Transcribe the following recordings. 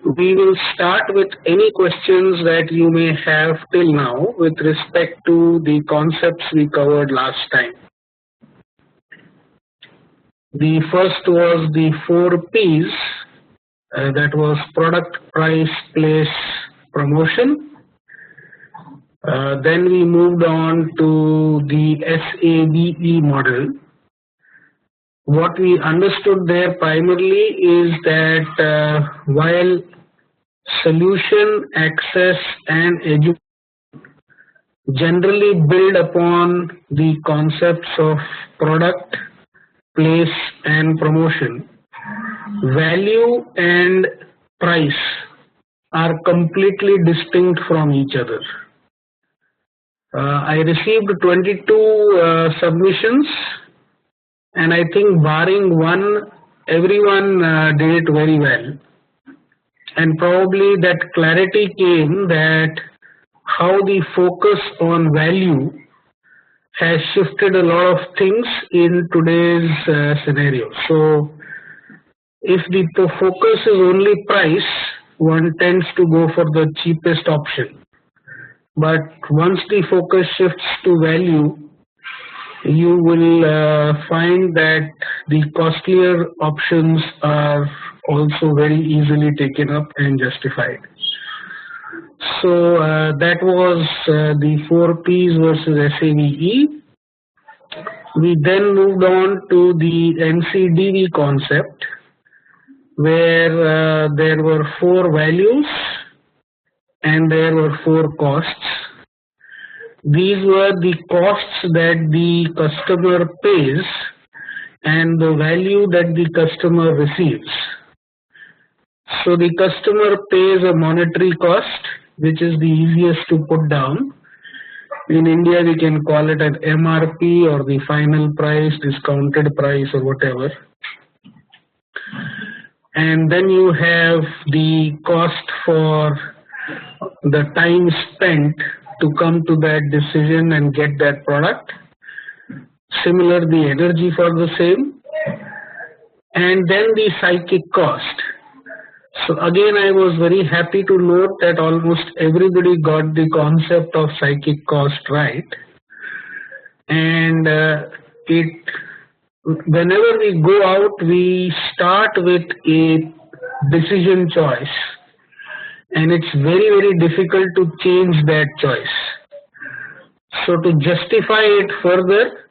We will start with any questions that you may have till now with respect to the concepts we covered last time. The first was the 4 Ps, that was product, price, place, promotion. Then we moved on to the SAVE model. What we understood there primarily is that while solution, access and education generally build upon the concepts of product, place and promotion, value and price are completely distinct from each other. I received 22 submissions, and I think barring one, everyone did it very well. And probably that clarity came that how the focus on value has shifted a lot of things in today's scenario. So if the focus is only price, one tends to go for the cheapest option. But once the focus shifts to value, you will find that the costlier options are also very easily taken up and justified. So that was the 4 Ps versus SAVE. We then moved on to the NCDV concept, where there were 4 values and there were 4 costs. These were the costs that the customer pays and the value that the customer receives. So the customer pays a monetary cost, which is the easiest to put down. In India, we can call it an MRP or the final price, discounted price or whatever. And then you have the cost for the time spent to come to that decision and get that product. Similar, the energy for the same. And then the psychic cost. So again, I was very happy to note that almost everybody got the concept of psychic cost right. And whenever we go out, we start with a decision choice. And it's very, very difficult to change that choice. So to justify it further,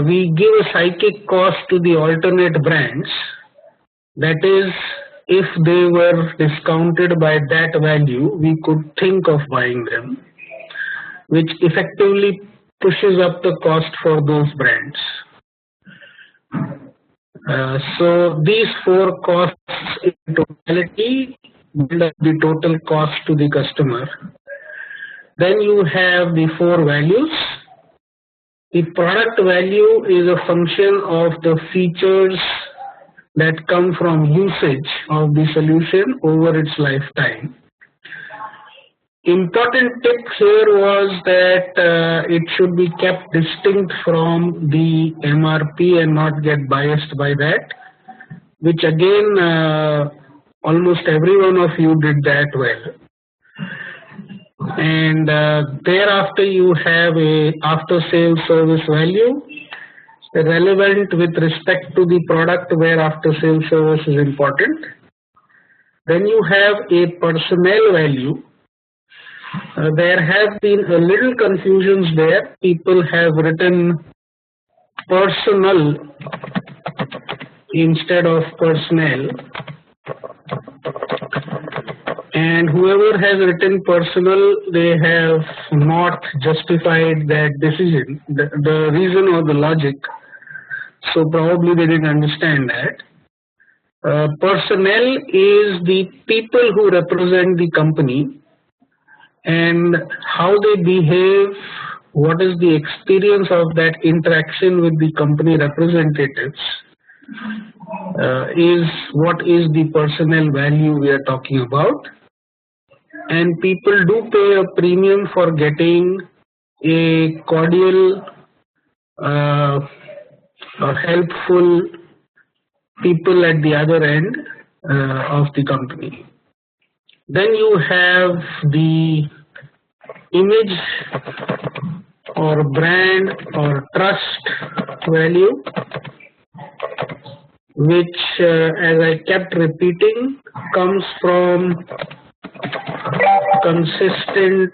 we give a psychic cost to the alternate brands. That is, if they were discounted by that value, we could think of buying them, which effectively pushes up the cost for those brands. So these 4 costs in totality build up the total cost to the customer. Then you have the 4 values. The product value is a function of the features that come from usage of the solution over its lifetime. Important tip here was that it should be kept distinct from the MRP and not get biased by that, which again almost every one of you did that well. And thereafter you have a after sales service value relevant with respect to the product where after sales service is important. Then you have a personnel value. There have been a little confusions there. People have written personal instead of personnel. And whoever has written personal, they have not justified that decision, the reason or the logic. So probably they didn't understand that. Personnel is the people who represent the company and how they behave, what is the experience of that interaction with the company representatives is what is the personnel value we are talking about. And people do pay a premium for getting a cordial, helpful people at the other end of the company. Then you have the image or brand or trust value, which as I kept repeating comes from consistent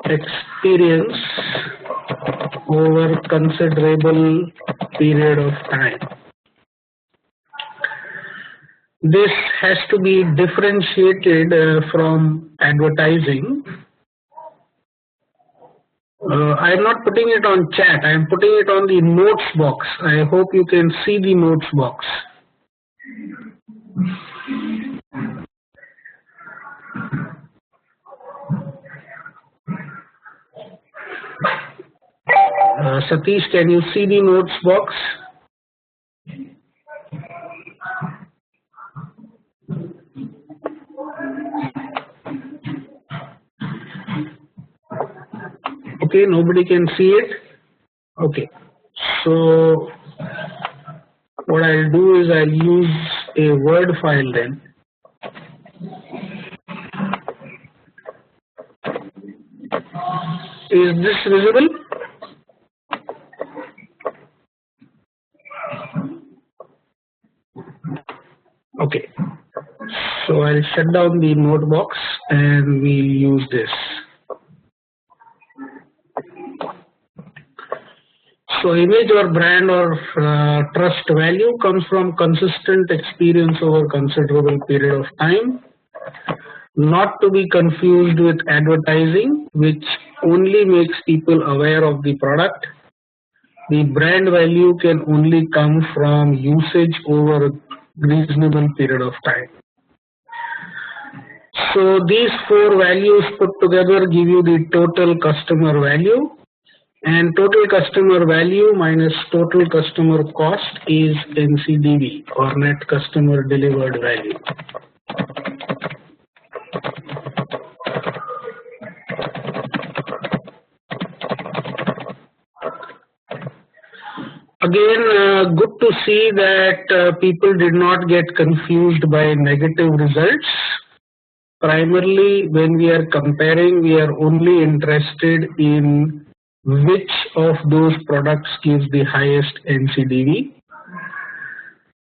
experience over considerable period of time. This has to be differentiated from advertising. I am not putting it on chat, I am putting it on the notes box. I hope you can see the notes box. Satish, can you see the notes box? Okay, nobody can see it. Okay, so what I'll do is I'll use a Word file then. Is this visible? Okay, so I'll shut down the note box and we'll use this. So image or brand or trust value comes from consistent experience over considerable period of time, not to be confused with advertising, which only makes people aware of the product. The brand value can only come from usage over a reasonable period of time. So these four values put together give you the total customer value, and total customer value minus total customer cost is NCDV, or net customer delivered value. Again, good to see that people did not get confused by negative results. Primarily, when we are comparing, we are only interested in which of those products gives the highest NCDV,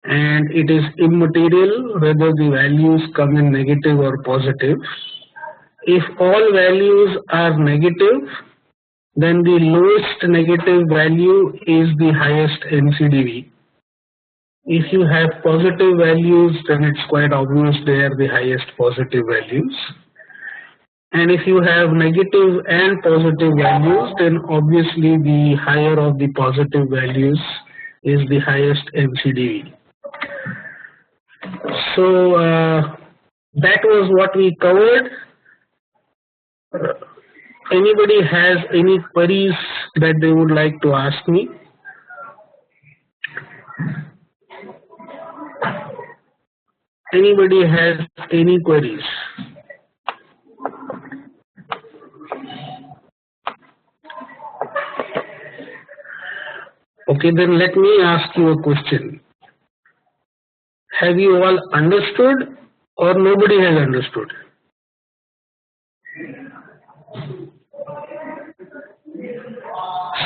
and it is immaterial whether the values come in negative or positive. If all values are negative, then the lowest negative value is the highest NCDV. If you have positive values, then it's quite obvious they are the highest positive values. And if you have negative and positive values, then obviously the higher of the positive values is the highest NCDV. So that was what we covered. Anybody has any queries that they would like to ask me? Anybody has any queries? Okay, then let me ask you a question. Have you all understood or nobody has understood?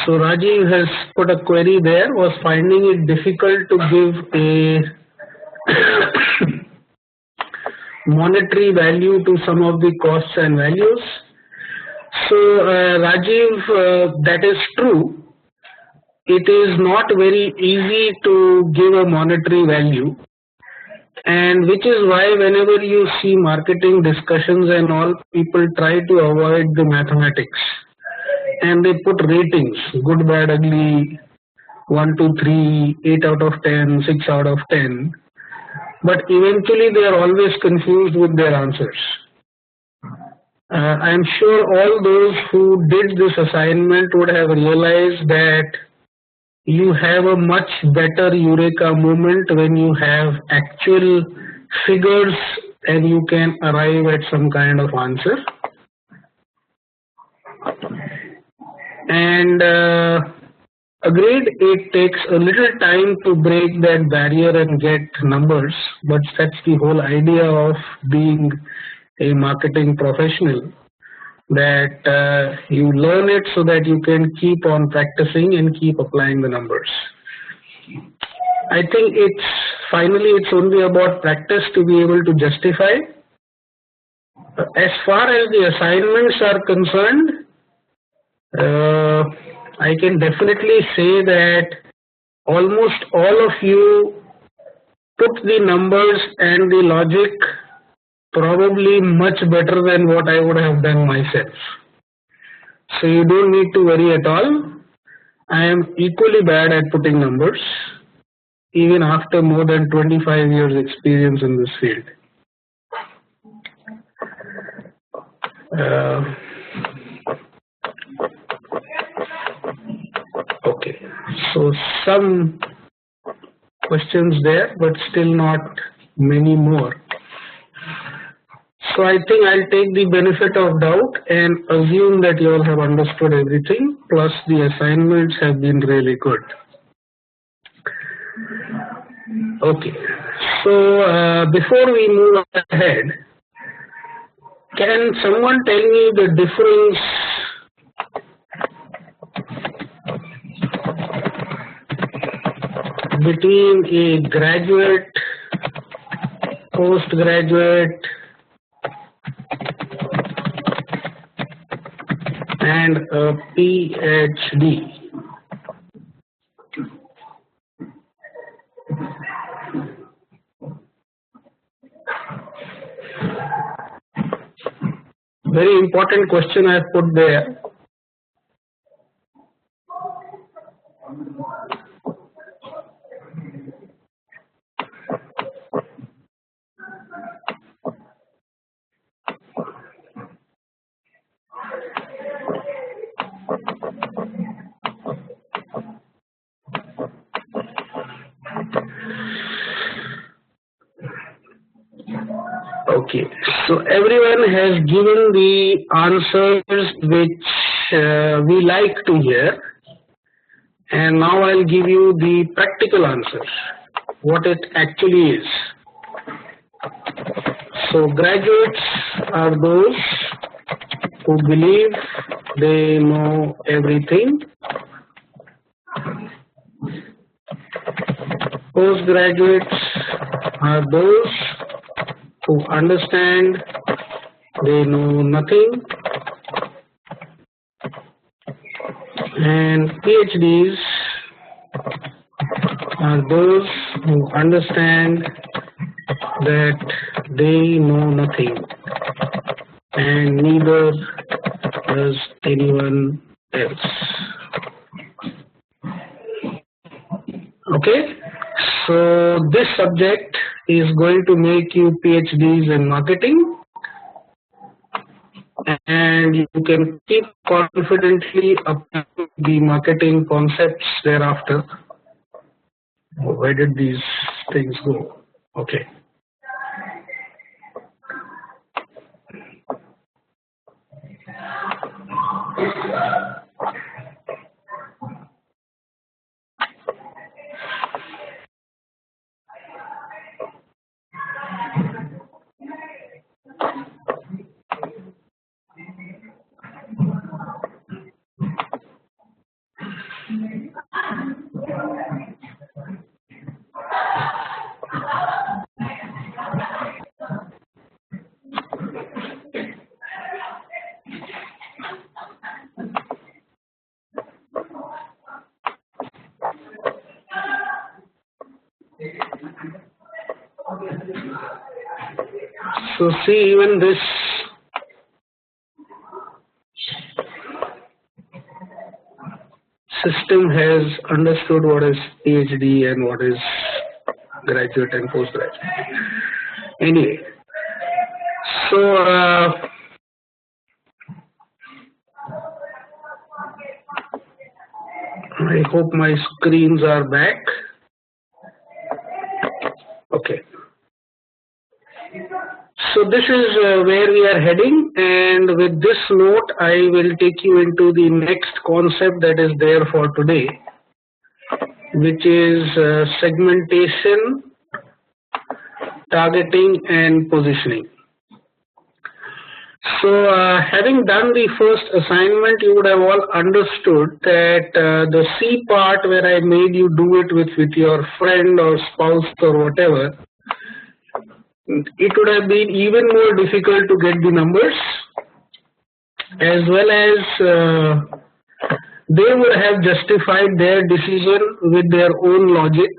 So Rajiv has put a query there, was finding it difficult to give a monetary value to some of the costs and values. So Rajiv, that is true. It is not very easy to give a monetary value, and which is why whenever you see marketing discussions and all, people try to avoid the mathematics and they put ratings: good, bad, ugly, 1, 2, 3, 8 out of 10, 6 out of 10. But eventually they are always confused with their answers. I am sure all those who did this assignment would have realized that you have a much better eureka moment when you have actual figures and you can arrive at some kind of answer. And Agreed, it takes a little time to break that barrier and get numbers, but that's the whole idea of being a marketing professional, that you learn it so that you can keep on practicing and keep applying the numbers. I think it's only about practice to be able to justify. As far as the assignments are concerned, I can definitely say that almost all of you put the numbers and the logic probably much better than what I would have done myself. So you don't need to worry at all. I am equally bad at putting numbers, even after more than 25 years experience in this field. Okay, so some questions there, but still not many more. So I think I'll take the benefit of doubt and assume that you all have understood everything, plus the assignments have been really good. Okay, so before we move ahead, can someone tell me the difference between a graduate, postgraduate, and a PhD? Very important question I have put there. Okay, so everyone has given the answers which we like to hear, and now I'll give you the practical answer, what it actually is. So graduates are those who believe they know everything. Postgraduates are those who understand they know nothing, and PhDs are those who understand that they know nothing, and neither does anyone else. Okay, so this subject is going to make you PhDs in marketing, and you can keep confidently applying the marketing concepts thereafter. Where did these things go? Okay. So see, even this system has understood what is PhD and what is graduate and postgraduate. Anyway, so I hope my screens are back. Okay. So this is where we are heading, and with this note I will take you into the next concept that is there for today, which is segmentation, targeting, and positioning. So having done the first assignment, you would have all understood that the C part, where I made you do it with your friend or spouse or whatever, it would have been even more difficult to get the numbers, as well as they would have justified their decision with their own logic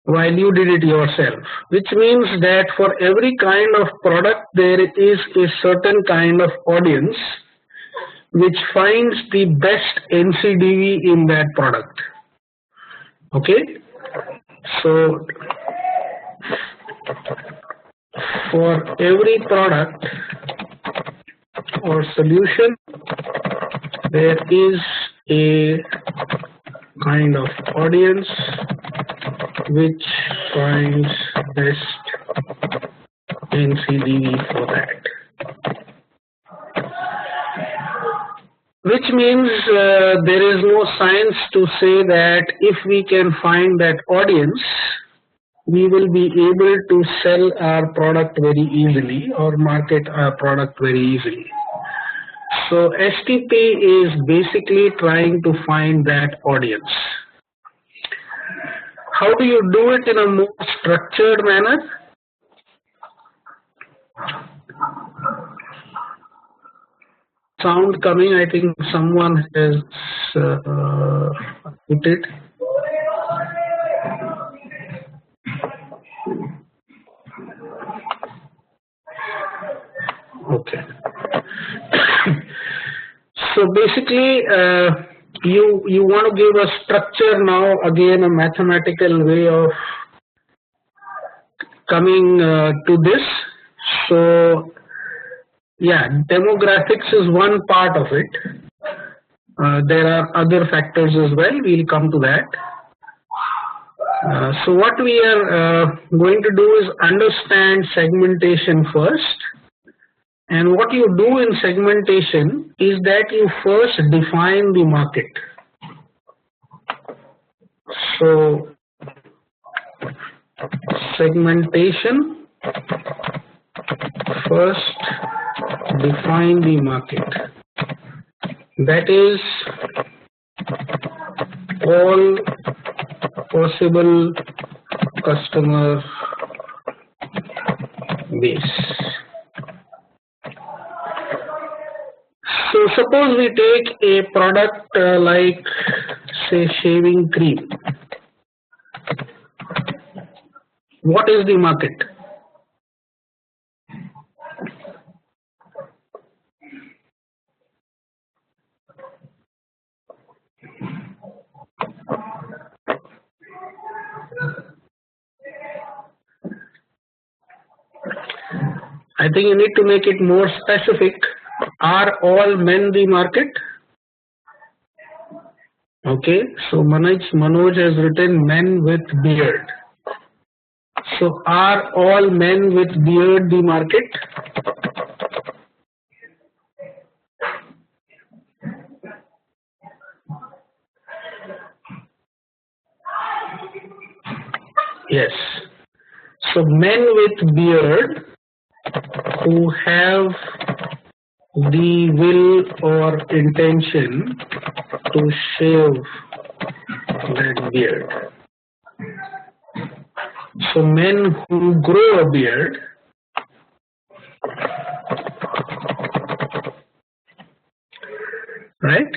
while you did it yourself, which means that for every kind of product there is a certain kind of audience which finds the best NCDV in that product. Okay, so for every product or solution there is a kind of audience which finds best NCDV for that. Which means there is no science to say that if we can find that audience, we will be able to sell our product very easily or market our product very easily. So STP is basically trying to find that audience. How do you do it in a more structured manner? Sound coming, I think someone has put it. Okay. So basically, you want to give a structure now, again a mathematical way of coming to this. So yeah, demographics is one part of it. There are other factors as well. We'll come to that. So what we are going to do is understand segmentation first. And what you do in segmentation is that you first define the market. So segmentation, first define the market. That is all possible customer base. So suppose we take a product like say shaving cream. What is the market? I think you need to make it more specific. Are all men the market? Okay, so Manoj has written men with beard. So are all men with beard the market? Yes. So men with beard who have the will or intention to shave that beard. So men who grow a beard, right?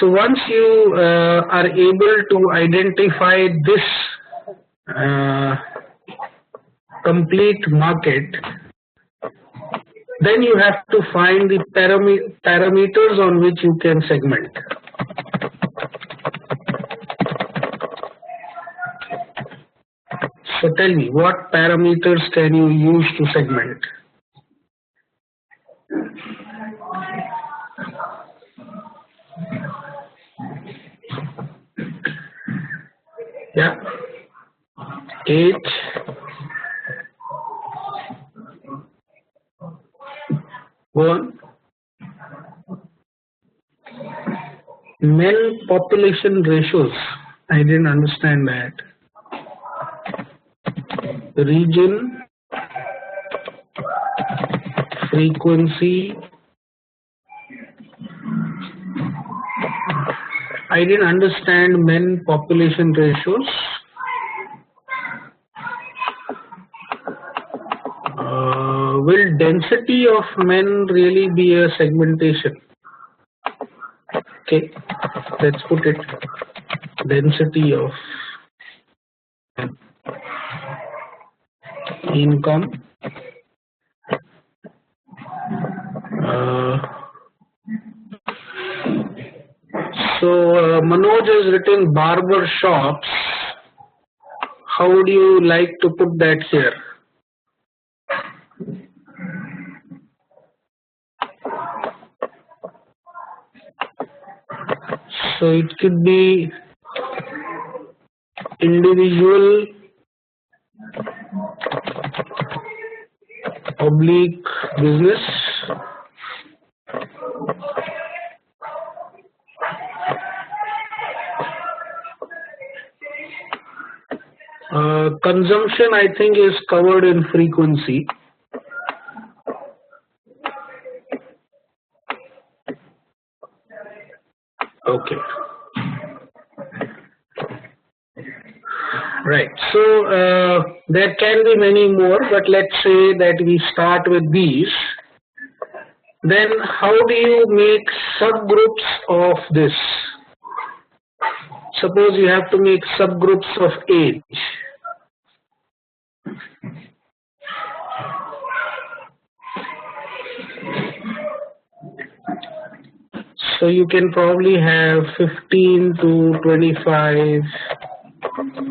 So once you are able to identify this complete market, then you have to find the parameters on which you can segment. So tell me, what parameters can you use to segment? Yeah. Age. Go on. Men population ratios. I didn't understand that. Region, frequency. I didn't understand men population ratios. Will density of men really be a segmentation? Okay, let's put it. Density of income. So Manoj has written barber shops. How would you like to put that here? So it could be individual oblique business. Consumption, I think, is covered in frequency. Okay. Right. So there can be many more, but let's say that we start with these. Then how do you make subgroups of this? Suppose you have to make subgroups of age. So you can probably have 15 to 25,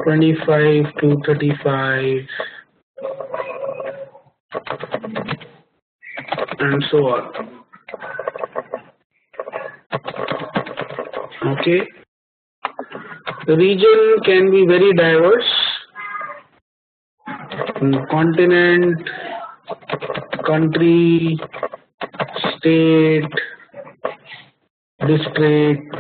25 to 35, and so on. Okay. The region can be very diverse. Continent, country, state, district,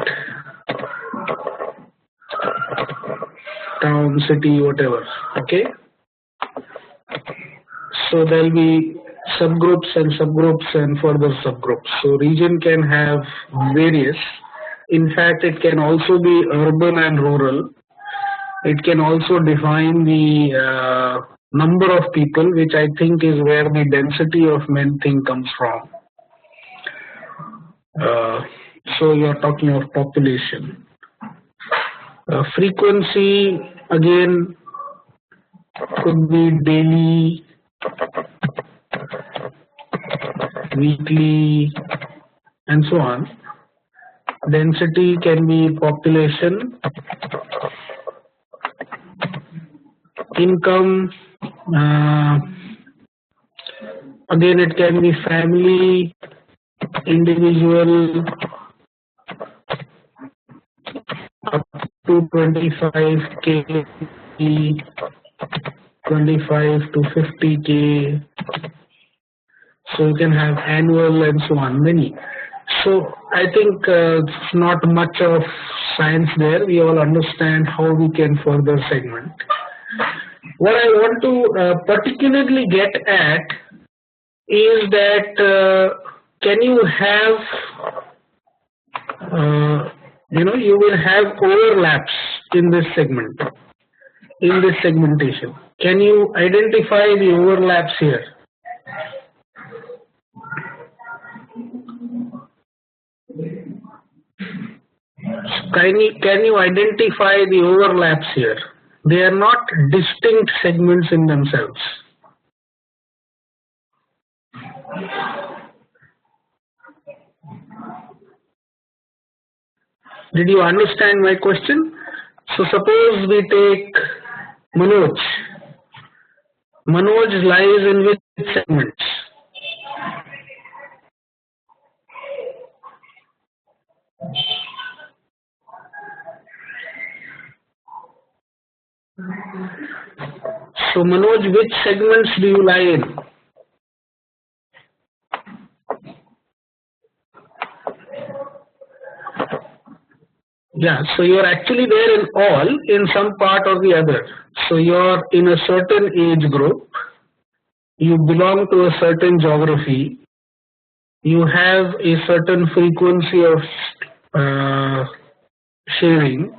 town, city, whatever. Okay. So there will be subgroups and subgroups and further subgroups. So region can have various. In fact, it can also be urban and rural. It can also define the number of people, which I think is where the density of men thing comes from. So you are talking of population. Frequency again could be daily, weekly, and so on. Density can be population. Income, again it can be family, individual, up to 25K, 25 to 50K. So you can have annual and so on, many. So I think it's not much of science there. We all understand how we can further segment. What I want to particularly get at is that can you have, you will have overlaps in this segment, in this segmentation. Can you identify the overlaps here? Can you identify the overlaps here? They are not distinct segments in themselves. Did you understand my question? So suppose we take Manoj. Manoj lies in which segments? So Manoj, which segments do you lie in? Yeah, so you're actually there in all, in some part or the other. So you're in a certain age group, you belong to a certain geography, you have a certain frequency of sharing,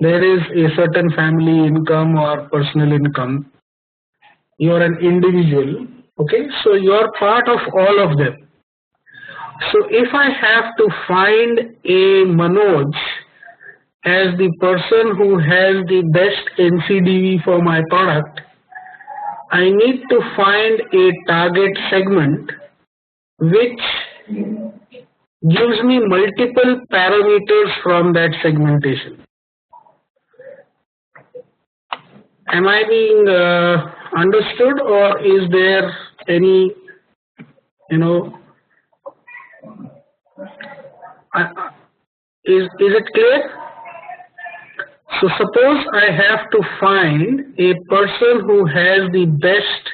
there is a certain family income or personal income, you're an individual, okay, so you're part of all of them. So if I have to find a Manoj as the person who has the best NCDV for my product, I need to find a target segment which gives me multiple parameters from that segmentation. Am I being understood, or is there any, is it clear? So suppose I have to find a person who has the best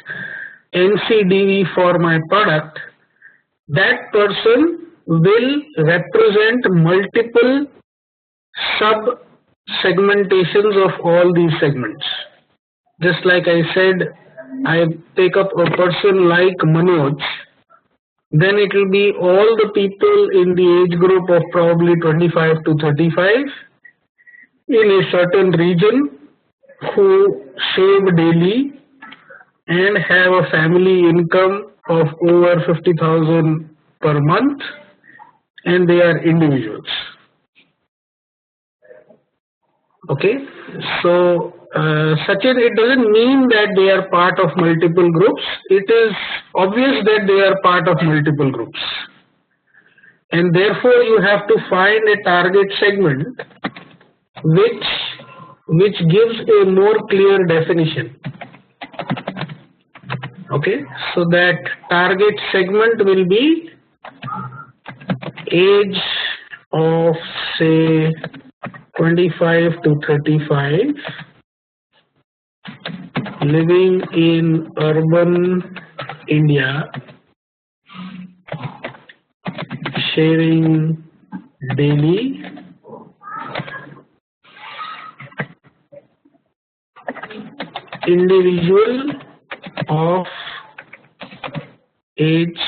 NCDV for my product. That person will represent multiple sub-segmentations of all these segments. Just like I said, I take up a person like Manoj, then it will be all the people in the age group of probably 25 to 35 in a certain region who shave daily and have a family income of over 50,000 per month, and they are individuals. Okay, so Sachin, it doesn't mean that they are part of multiple groups. It is obvious that they are part of multiple groups, and therefore you have to find a target segment which gives a more clear definition. Okay, so that target segment will be age of say 25 to 35, living in urban India, sharing daily, individual of age,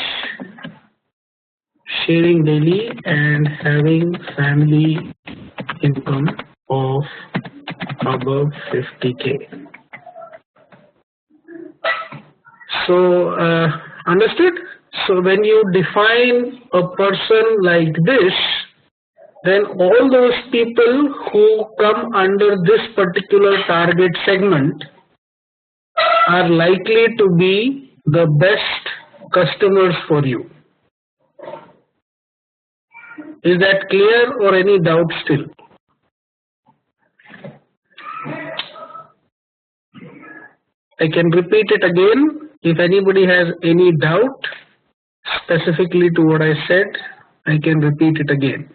sharing daily, and having family income of above 50K. So understood? So when you define a person like this, then all those people who come under this particular target segment are likely to be the best customers for you. Is that clear, or any doubt still? I can repeat it again. If anybody has any doubt specifically to what I said, I can repeat it again.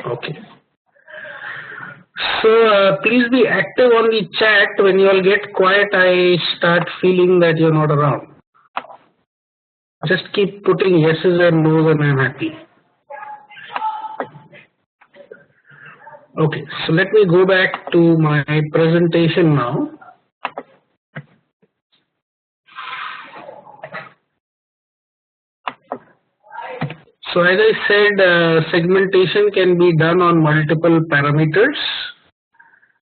Okay. So please be active on the chat. When you all get quiet, I start feeling that you're not around. Just keep putting yeses and noes and I'm happy. Okay, so let me go back to my presentation now. So as I said, segmentation can be done on multiple parameters,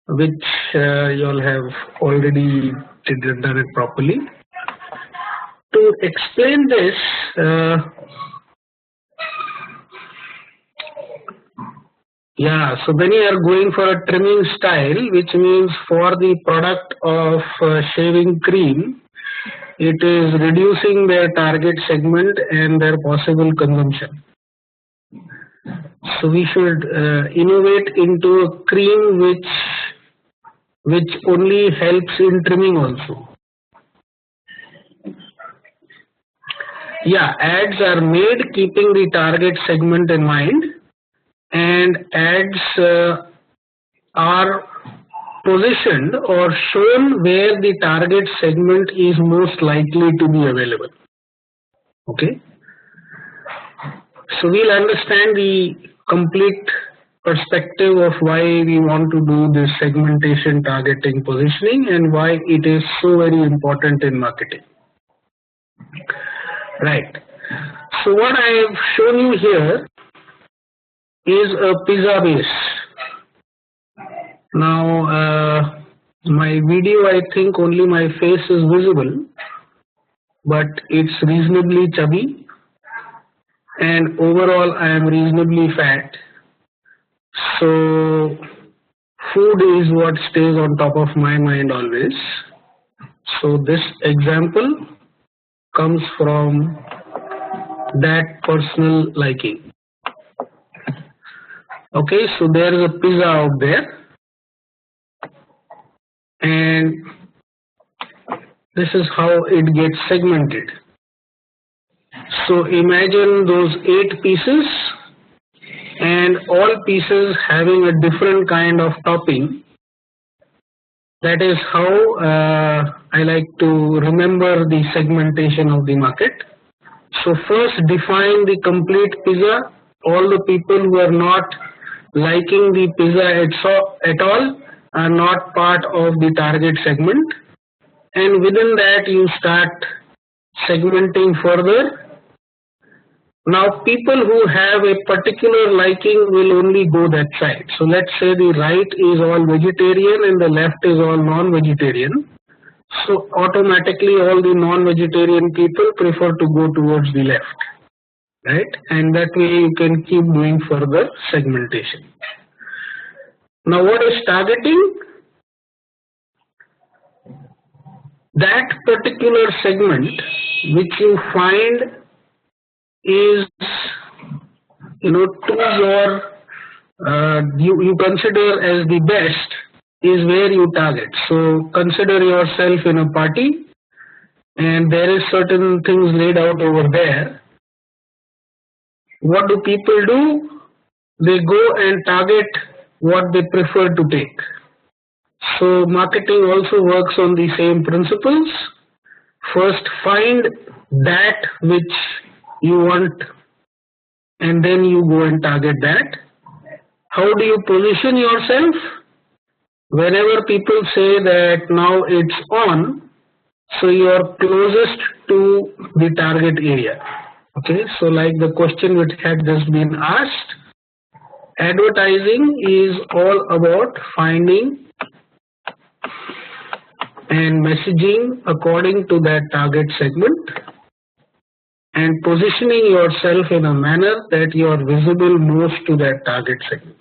which you all have already done it properly. To explain this, so many are going for a trimming style, which means for the product of shaving cream, it is reducing their target segment and their possible consumption. So we should innovate into a cream which only helps in trimming also. Yeah, ads are made keeping the target segment in mind, and ads are positioned or shown where the target segment is most likely to be available. Okay, so we'll understand the complete perspective of why we want to do this segmentation, targeting, positioning, and why it is so very important in marketing. Right. So what I have shown you here is a pizza base. Now, my video, I think only my face is visible, but it's reasonably chubby, and overall I am reasonably fat. So food is what stays on top of my mind always. So this example comes from that personal liking. Okay, so there is a pizza out there, and this is how it gets segmented. So imagine those 8 pieces, and all pieces having a different kind of topping. That is how I like to remember the segmentation of the market. So first define the complete pizza. All the people who are not liking the pizza at all are not part of the target segment, and within that you start segmenting further. Now people who have a particular liking will only go that side. So let's say the right is all vegetarian and the left is all non-vegetarian. So automatically all the non-vegetarian people prefer to go towards the left, right? And that way you can keep doing further segmentation. Now what is targeting? That particular segment which you find is, to your, you consider as the best, is where you target. So consider yourself in a party and there is certain things laid out over there. What do people do? They go and target what they prefer to take. So marketing also works on the same principles. First find that which you want and then you go and target that. How do you position yourself? Whenever people say that now it's on, so you are closest to the target area. Okay, so like the question which had just been asked, advertising is all about finding and messaging according to that target segment and positioning yourself in a manner that you are visible most to that target segment.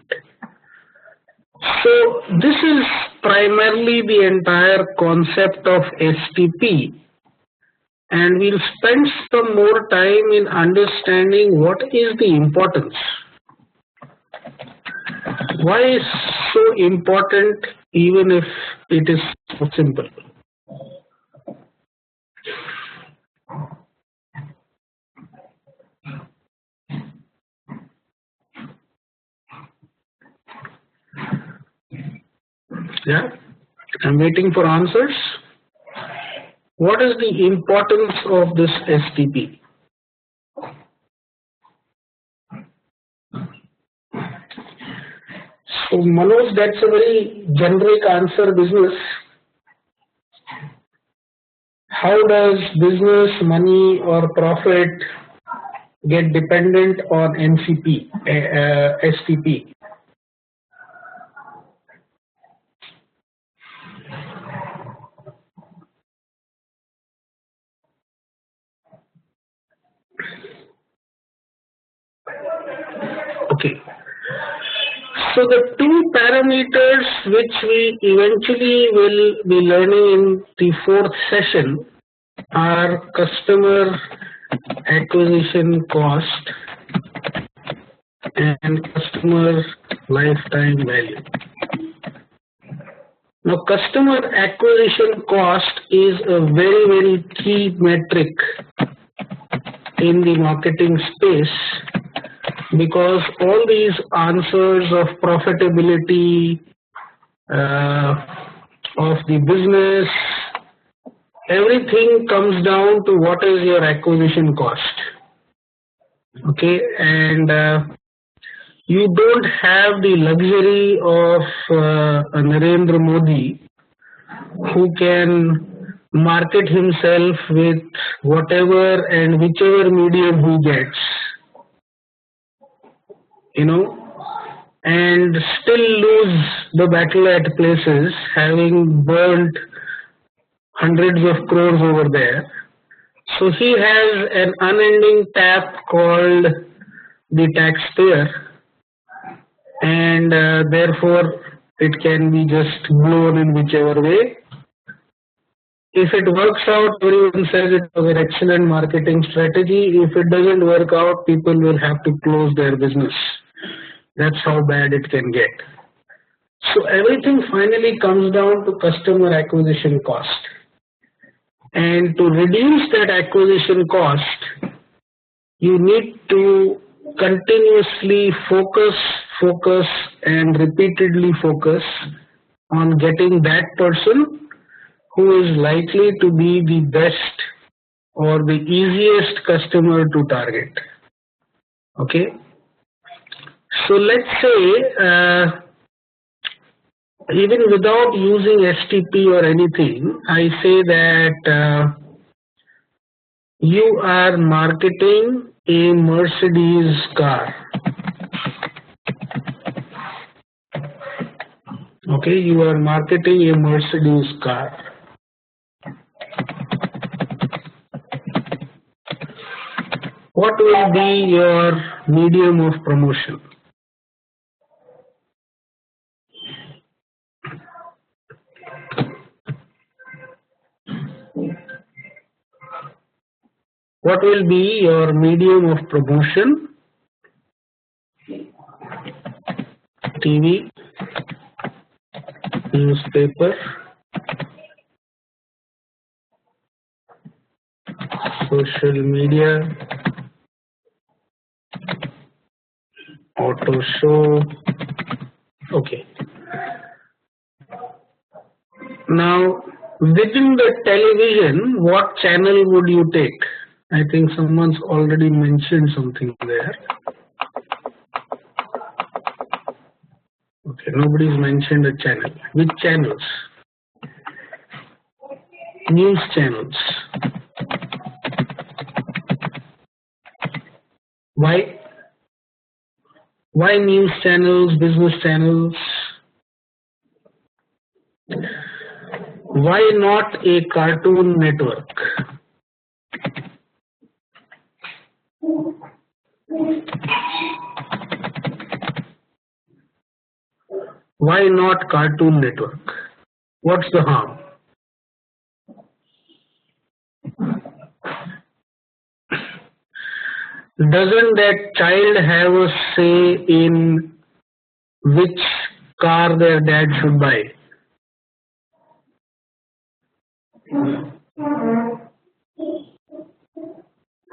So this is primarily the entire concept of STP, and we'll spend some more time in understanding what is the importance. Why is so important even if it is so simple? Yeah, I'm waiting for answers. What is the importance of this STP? So Manoj, that's a very generic answer, business. How does business, money or profit get dependent on STP? Okay. So the two parameters which we eventually will be learning in the 4th session are customer acquisition cost and customer lifetime value. Now customer acquisition cost is a very, very key metric in the marketing space, because all these answers of profitability of the business, everything comes down to what is your acquisition cost. Okay, and you don't have the luxury of Narendra Modi, who can market himself with whatever and whichever medium he gets, and still lose the battle at places, having burnt hundreds of crores over there. So he has an unending tap called the taxpayer, and therefore it can be just blown in whichever way. If it works out, everyone says it was an excellent marketing strategy. If it doesn't work out, people will have to close their business. That's how bad it can get. So everything finally comes down to customer acquisition cost. And to reduce that acquisition cost, you need to continuously focus and repeatedly focus on getting that person who is likely to be the best or the easiest customer to target. Okay. So let's say even without using STP or anything, I say that you are marketing a Mercedes car. Okay, you are marketing a Mercedes car. What will be your medium of promotion? What will be your medium of promotion? TV, newspaper, social media, auto show. Okay. Now, within the television, what channel would you take? I think someone's already mentioned something there. Okay, nobody's mentioned a channel. Which channels? News channels. Why? Why news channels, business channels? Why not a Cartoon Network? Why not Cartoon Network? What's the harm? Doesn't that child have a say in which car their dad should buy?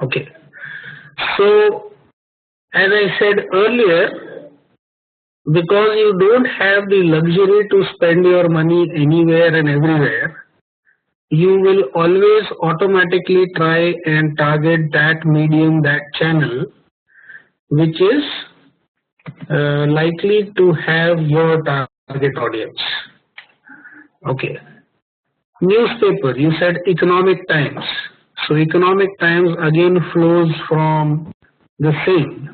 Okay. So, as I said earlier, because you don't have the luxury to spend your money anywhere and everywhere, you will always automatically try and target that medium, that channel, which is likely to have your target audience. Okay. Newspaper, you said Economic Times. So Economic Times again flows from the same.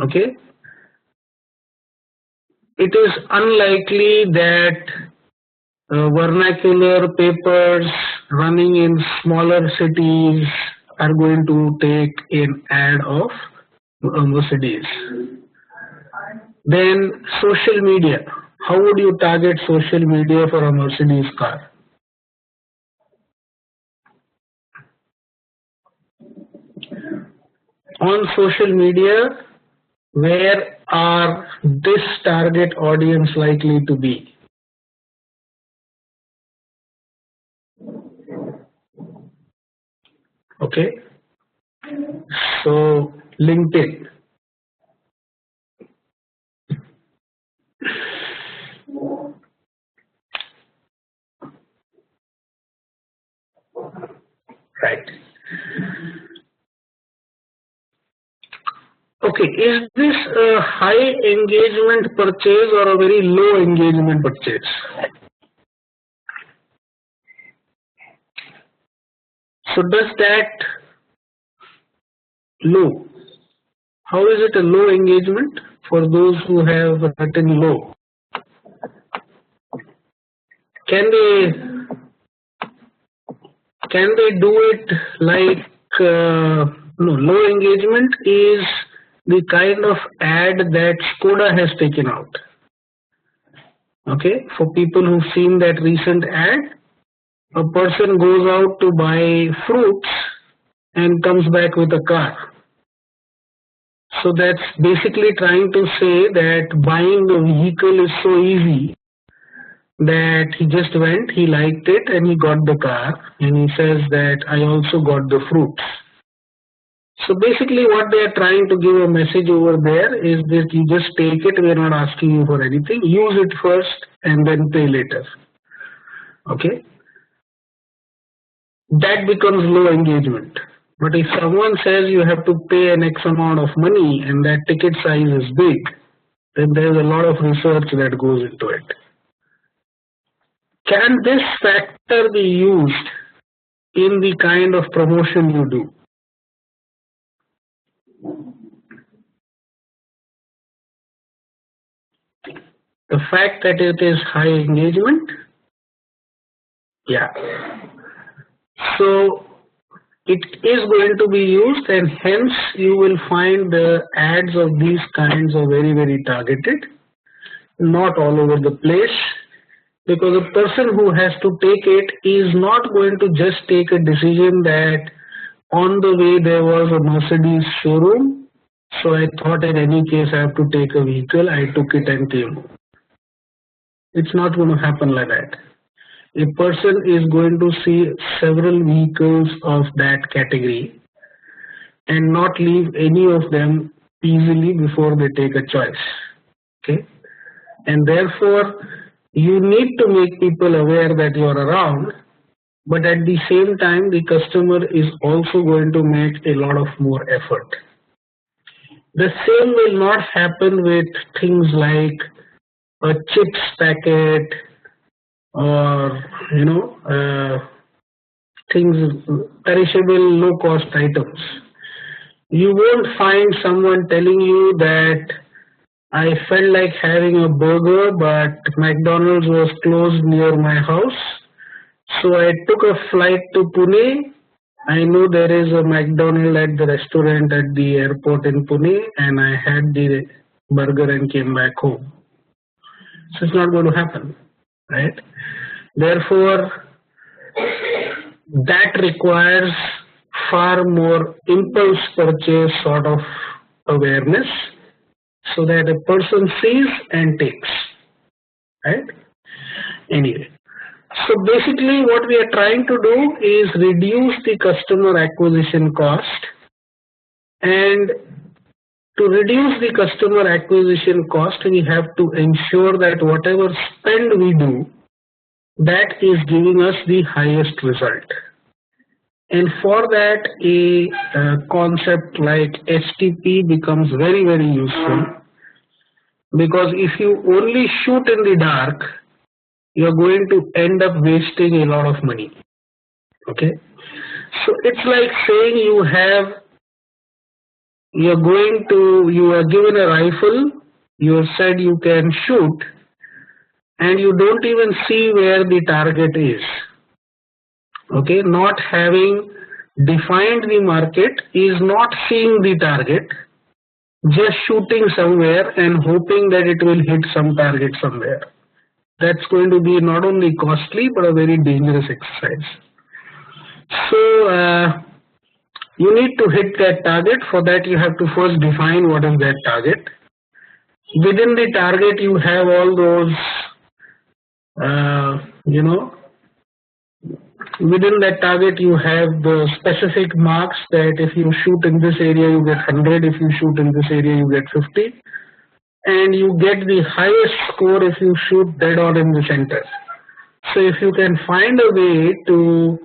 Okay. It is unlikely that vernacular papers running in smaller cities are going to take an ad of Mercedes. Then social media. How would you target social media for a Mercedes car? On social media, where are this target audience likely to be? Okay, so LinkedIn. Right. Okay, is this a high engagement purchase or a very low engagement purchase? So does that low? How is it a low engagement for those who have written low? Can they do it like no? Low engagement is the kind of ad that Skoda has taken out. Okay, for people who've seen that recent ad, a person goes out to buy fruits and comes back with a car. So that's basically trying to say that buying the vehicle is so easy that he just went, he liked it, and he got the car, and he says that I also got the fruits. So basically what they are trying to give a message over there is that you just take it, we are not asking you for anything, use it first and then pay later. Okay? That becomes low engagement. But if someone says you have to pay an X amount of money and that ticket size is big, then there is a lot of research that goes into it. Can this factor be used in the kind of promotion you do? The fact that it is high engagement? Yeah. So it is going to be used, and hence you will find the ads of these kinds are very, very targeted, not all over the place, because a person who has to take it is not going to just take a decision that on the way there was a Mercedes showroom, so I thought in any case I have to take a vehicle, I took it and came home. It's not going to happen like that. A person is going to see several vehicles of that category and not leave any of them easily before they take a choice. Okay, and therefore you need to make people aware that you are around, but at the same time the customer is also going to make a lot of more effort. The same will not happen with things like a chips packet or things, perishable low cost items. You won't find someone telling you that I felt like having a burger but McDonald's was closed near my house, so I took a flight to Pune. I know there is a McDonald's at the restaurant at the airport in Pune, and I had the burger and came back home. So it's not going to happen, right? Therefore, that requires far more impulse purchase sort of awareness, so that a person sees and takes, right? Anyway, so basically what we are trying to do is reduce the customer acquisition cost, and to reduce the customer acquisition cost, we have to ensure that whatever spend we do, that is giving us the highest result. And for that, a concept like STP becomes very, very useful, because if you only shoot in the dark, you're going to end up wasting a lot of money. Okay, so it's like saying you are given a rifle, you have said you can shoot, and you don't even see where the target is. Okay, not having defined the market is not seeing the target, just shooting somewhere and hoping that it will hit some target somewhere. That's going to be not only costly but a very dangerous exercise. So you need to hit that target. For that you have to first define what is that target. Within the target you have all those within that target you have the specific marks that if you shoot in this area you get 100, if you shoot in this area you get 50, and you get the highest score if you shoot dead on in the center. So if you can find a way to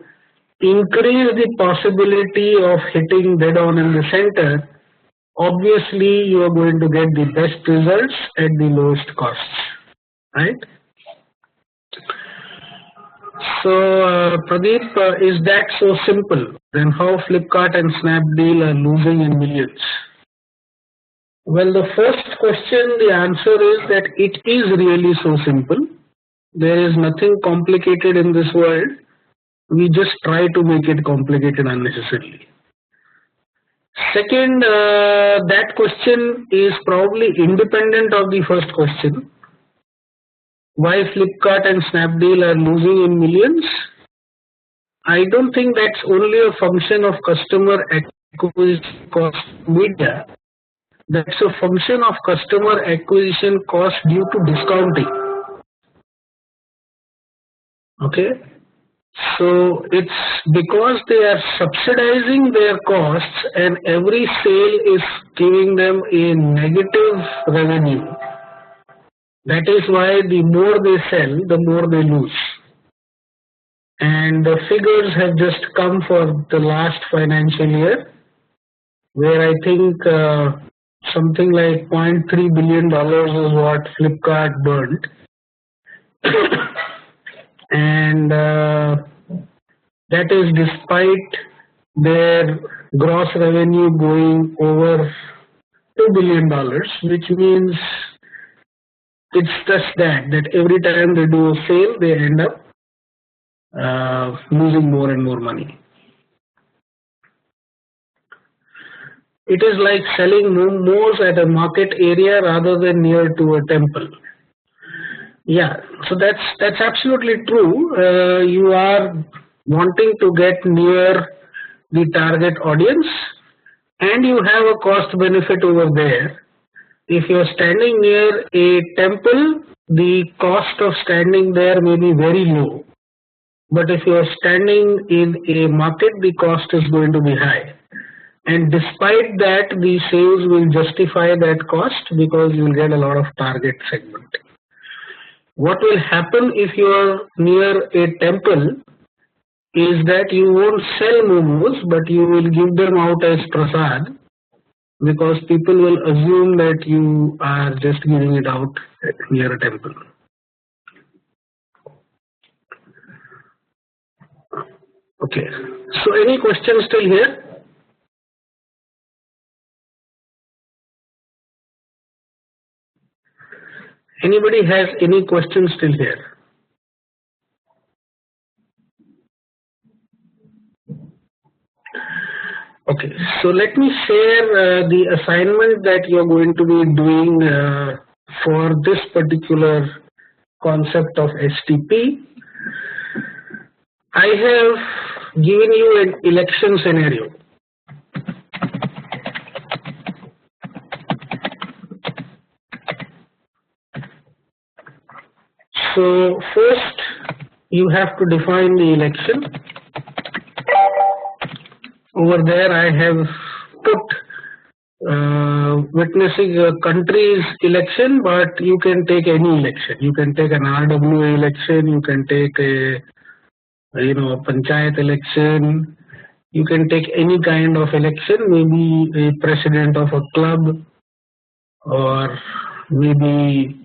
increase the possibility of hitting dead on in the center, obviously you are going to get the best results at the lowest costs, right? So Pradeep, is that so simple? Then how Flipkart and Snapdeal are losing in millions? Well, the first question, the answer is that it is really so simple. There is nothing complicated in this world. We just try to make it complicated unnecessarily. Second, that question is probably independent of the first question. Why Flipkart and Snapdeal are losing in millions? I don't think that's only a function of customer acquisition cost media. That's a function of customer acquisition cost due to discounting. Okay. So it's because they are subsidizing their costs and every sale is giving them a negative revenue. That is why the more they sell, the more they lose. And the figures have just come for the last financial year, where I think something like $0.3 billion is what Flipkart burned. And that is despite their gross revenue going over $2 billion, which means it's just that every time they do a sale, they end up losing more and more money. It is like selling momos at a market area rather than near to a temple. Yeah, so that's absolutely true. You are wanting to get near the target audience, and you have a cost benefit over there. If you're standing near a temple, the cost of standing there may be very low. But if you're standing in a market, the cost is going to be high. And despite that, the sales will justify that cost because you'll get a lot of target segment. What will happen if you are near a temple is that you won't sell momos, but you will give them out as prasad, because people will assume that you are just giving it out near a temple. Okay, so any questions still here? Anybody has any questions still here? Okay, so let me share the assignment that you are going to be doing for this particular concept of STP. I have given you an election scenario. So first you have to define the election. Over there I have put witnessing a country's election, but you can take any election. You can take an RWA election, you can take a a panchayat election, you can take any kind of election, maybe a president of a club or maybe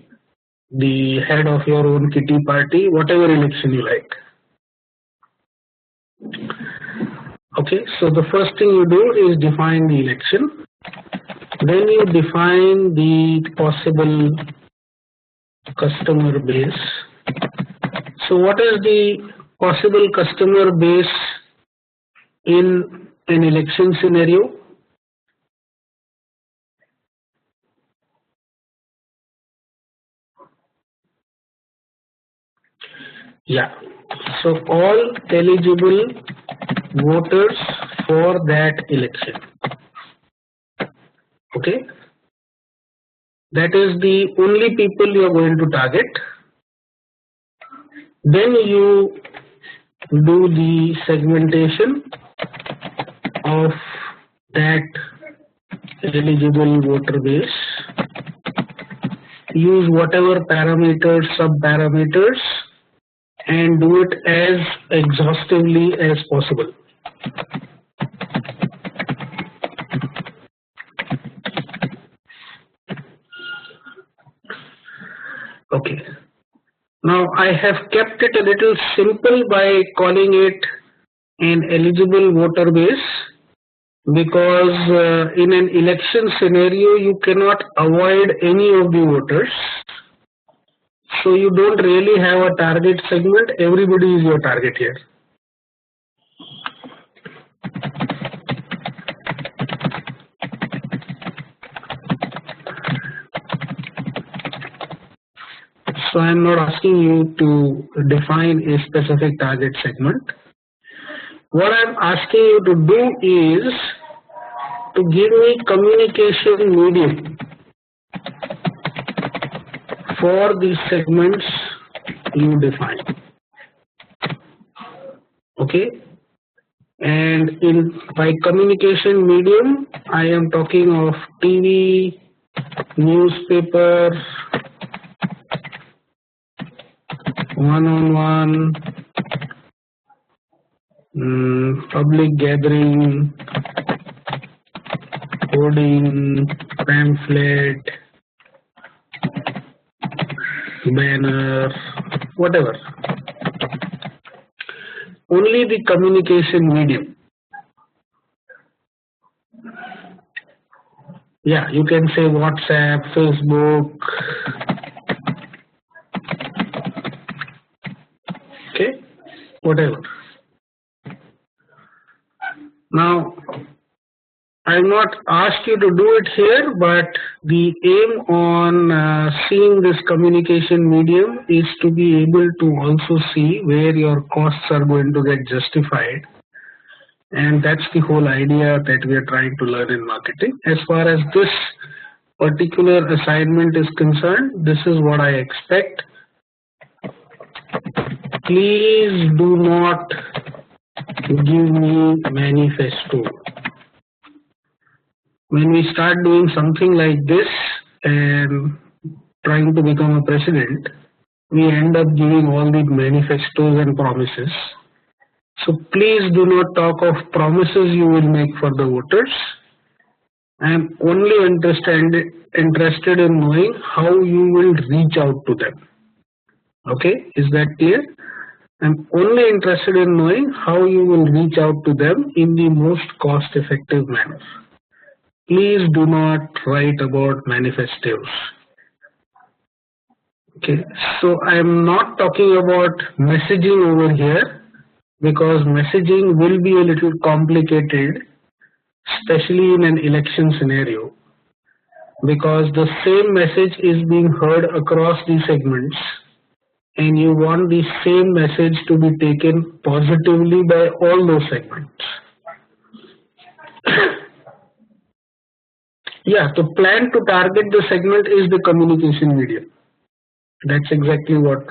the head of your own kitty party, whatever election you like. Okay, so the first thing you do is define the election. Then you define the possible customer base. So what is the possible customer base in an election scenario? Yeah, so all eligible voters for that election. Okay, that is the only people you are going to target. Then you do the segmentation of that eligible voter base. Use whatever parameters, sub parameters and do it as exhaustively as possible. Okay. Now I have kept it a little simple by calling it an eligible voter base, because in an election scenario you cannot avoid any of the voters. So you don't really have a target segment, everybody is your target here. So I am not asking you to define a specific target segment. What I am asking you to do is to give me communication medium for the segments you define. Okay, and by communication medium I am talking of TV, newspaper, one-on-one, public gathering, hoarding, pamphlet, banner, whatever. Only the communication medium. Yeah, you can say WhatsApp, Facebook. Okay, whatever. Now, I have not asked you to do it here, but the aim on seeing this communication medium is to be able to also see where your costs are going to get justified. And that's the whole idea that we are trying to learn in marketing. As far as this particular assignment is concerned, this is what I expect. Please do not give me manifesto. When we start doing something like this and trying to become a president, we end up giving all the manifestos and promises. So please do not talk of promises you will make for the voters. I am only interested in knowing how you will reach out to them. Okay, is that clear? I'm only interested in knowing how you will reach out to them in the most cost-effective manner. Please do not write about manifestos. Okay, so I am not talking about messaging over here, because messaging will be a little complicated, especially in an election scenario, because the same message is being heard across the segments and you want the same message to be taken positively by all those segments. Yeah, the plan to target the segment is the communication medium. That's exactly what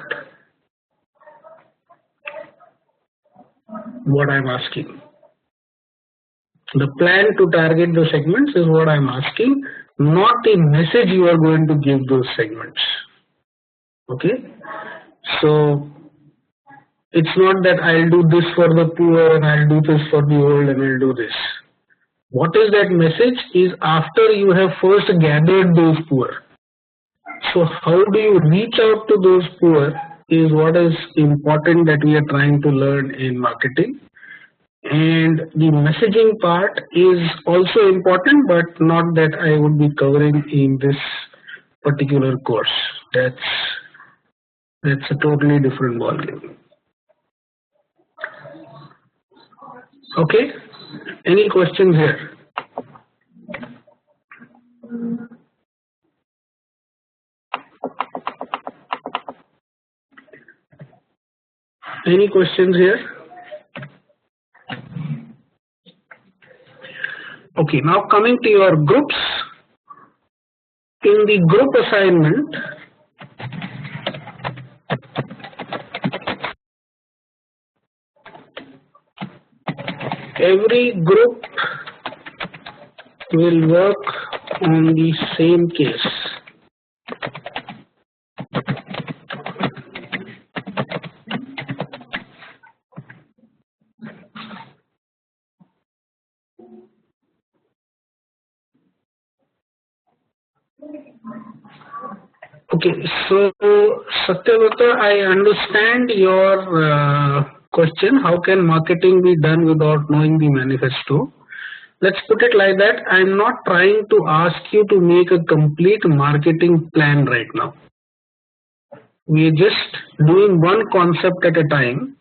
I'm asking. The plan to target the segments is what I'm asking, not the message you are going to give those segments. Okay, so it's not that I'll do this for the poor and I'll do this for the old and I'll do this. What is that message is after you have first gathered those poor. So how do you reach out to those poor is what is important that we are trying to learn in marketing. And the messaging part is also important, but not that I would be covering in this particular course. That's a totally different ballgame. Okay, any questions here? Any questions here? Okay, now coming to your groups. In the group assignment, every group will work on the same case. Okay, so Satyavrata, I understand your question. How can marketing be done without knowing the manifesto? Let's put it like that. I'm not trying to ask you to make a complete marketing plan right now. We're just doing one concept at a time.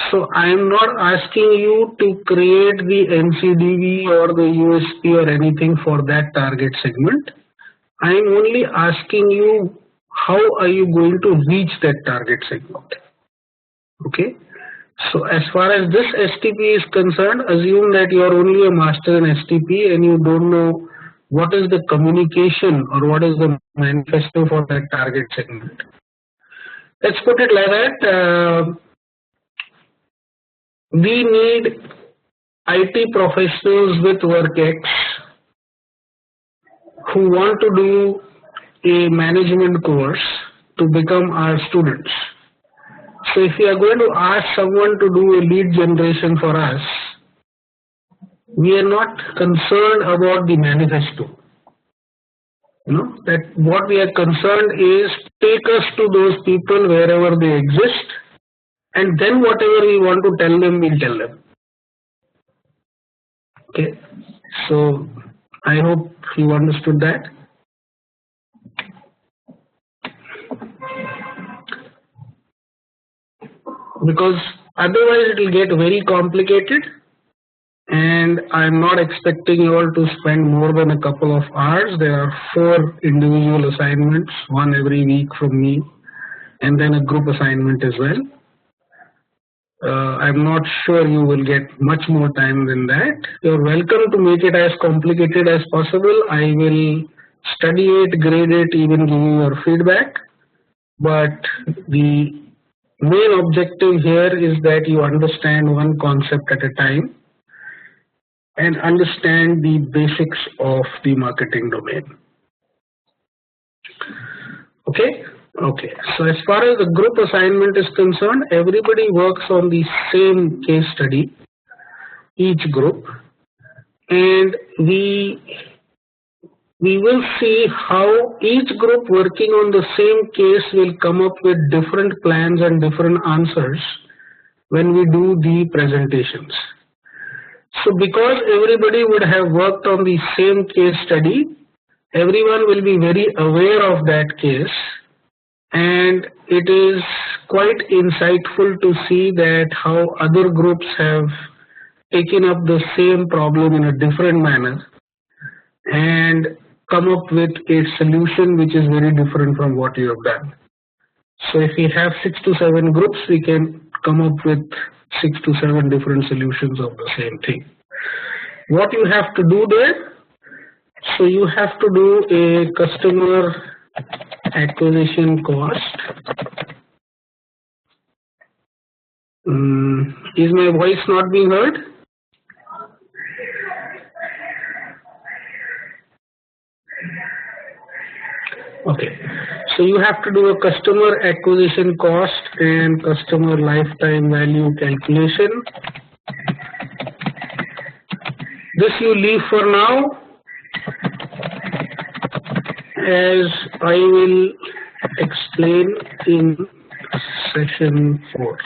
So I am not asking you to create the NCDV or the USP or anything for that target segment. I am only asking you how are you going to reach that target segment. Okay. So as far as this STP is concerned, assume that you are only a master in STP and you don't know what is the communication or what is the manifesto for that target segment. Let's put it like that. We need IT professionals with WorkX who want to do a management course to become our students. So if we are going to ask someone to do a lead generation for us, we are not concerned about the manifesto. That what we are concerned is take us to those people wherever they exist, and then whatever we want to tell them, we'll tell them. Okay, so I hope you understood that. Because otherwise it will get very complicated, and I'm not expecting you all to spend more than a couple of hours. There are 4 individual assignments, one every week from me, and then a group assignment as well. I'm not sure you will get much more time than that. You're welcome to make it as complicated as possible. I will study it, grade it, even give you your feedback. But the main objective here is that you understand one concept at a time and understand the basics of the marketing domain. Okay? Okay. So as far as the group assignment is concerned, everybody works on the same case study, each group, and we will see how each group working on the same case will come up with different plans and different answers when we do the presentations. So because everybody would have worked on the same case study, everyone will be very aware of that case, and it is quite insightful to see that how other groups have taken up the same problem in a different manner and come up with a solution which is very different from what you have done. So if we have 6 to 7 groups, we can come up with 6 to 7 different solutions of the same thing. What you have to do there? So you have to do a customer acquisition cost. Is my voice not being heard? Okay, so you have to do a customer acquisition cost and customer lifetime value calculation. This you leave for now, as I will explain in session 4.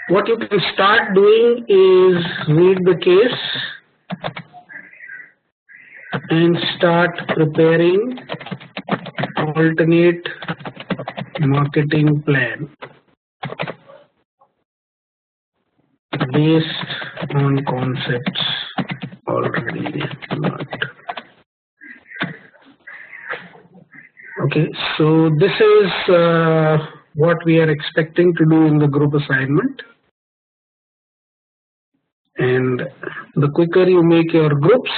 What you can start doing is read the case and start preparing alternate marketing plan based on concepts already learned. Okay, so this is what we are expecting to do in the group assignment. And the quicker you make your groups,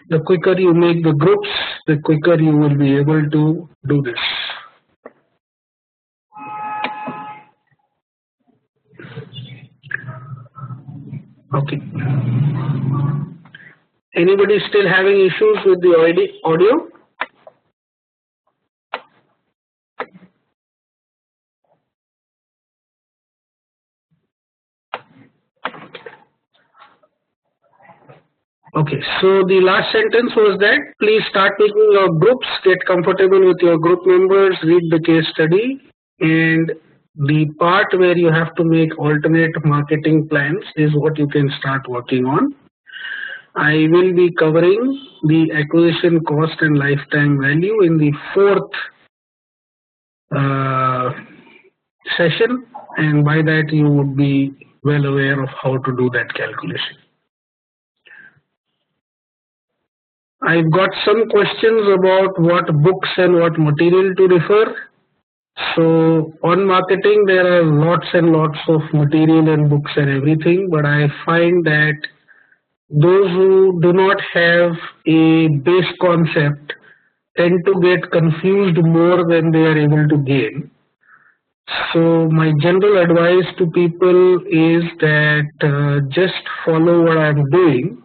the quicker you make the groups, the quicker you will be able to do this. Okay. Anybody still having issues with the audio? Okay, so the last sentence was that please start making your groups, get comfortable with your group members, read the case study, and the part where you have to make alternate marketing plans is what you can start working on. I will be covering the acquisition cost and lifetime value in the fourth uh, session, and by that you would be well aware of how to do that calculation. I've got some questions about what books and what material to refer. So on marketing, there are lots and lots of material and books and everything, but I find that those who do not have a base concept tend to get confused more than they are able to gain. So my general advice to people is that just follow what I'm doing,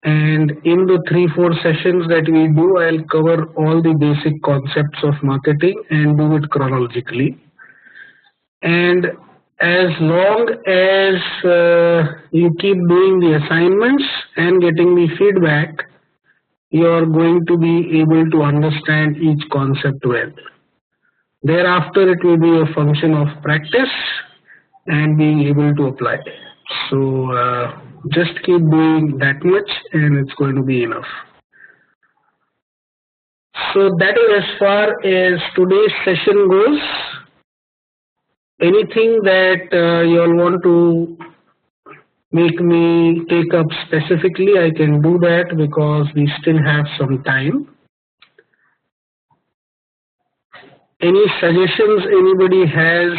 and in the 3-4 sessions that we do, I'll cover all the basic concepts of marketing and do it chronologically. And as long as you keep doing the assignments and getting the feedback, you are going to be able to understand each concept well. Thereafter, it will be a function of practice and being able to apply. So just keep doing that much and it's going to be enough. So that is as far as today's session goes. Anything that you all want to make me take up specifically, I can do that because we still have some time. Any suggestions anybody has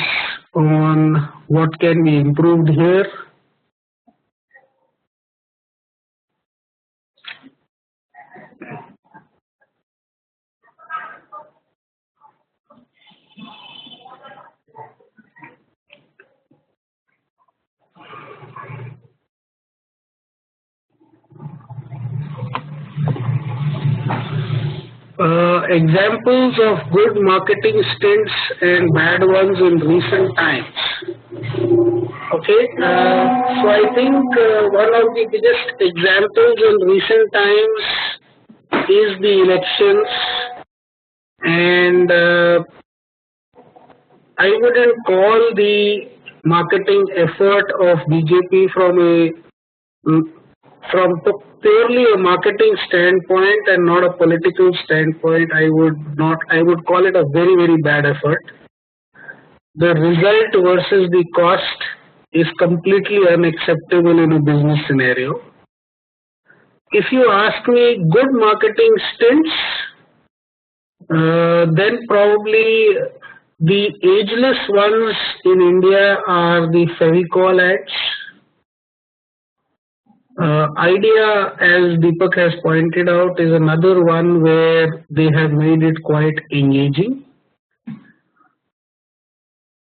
on what can be improved here? Examples of good marketing stints and bad ones in recent times. Okay, so I think one of the biggest examples in recent times is the elections, and I wouldn't call the marketing effort of BJP from purely a marketing standpoint and not a political standpoint. I would call it a very, very bad effort. The result versus the cost is completely unacceptable in a business scenario. If you ask me good marketing stints, then probably the ageless ones in India are the Fevicol ads. Idea, as Deepak has pointed out, is another one where they have made it quite engaging.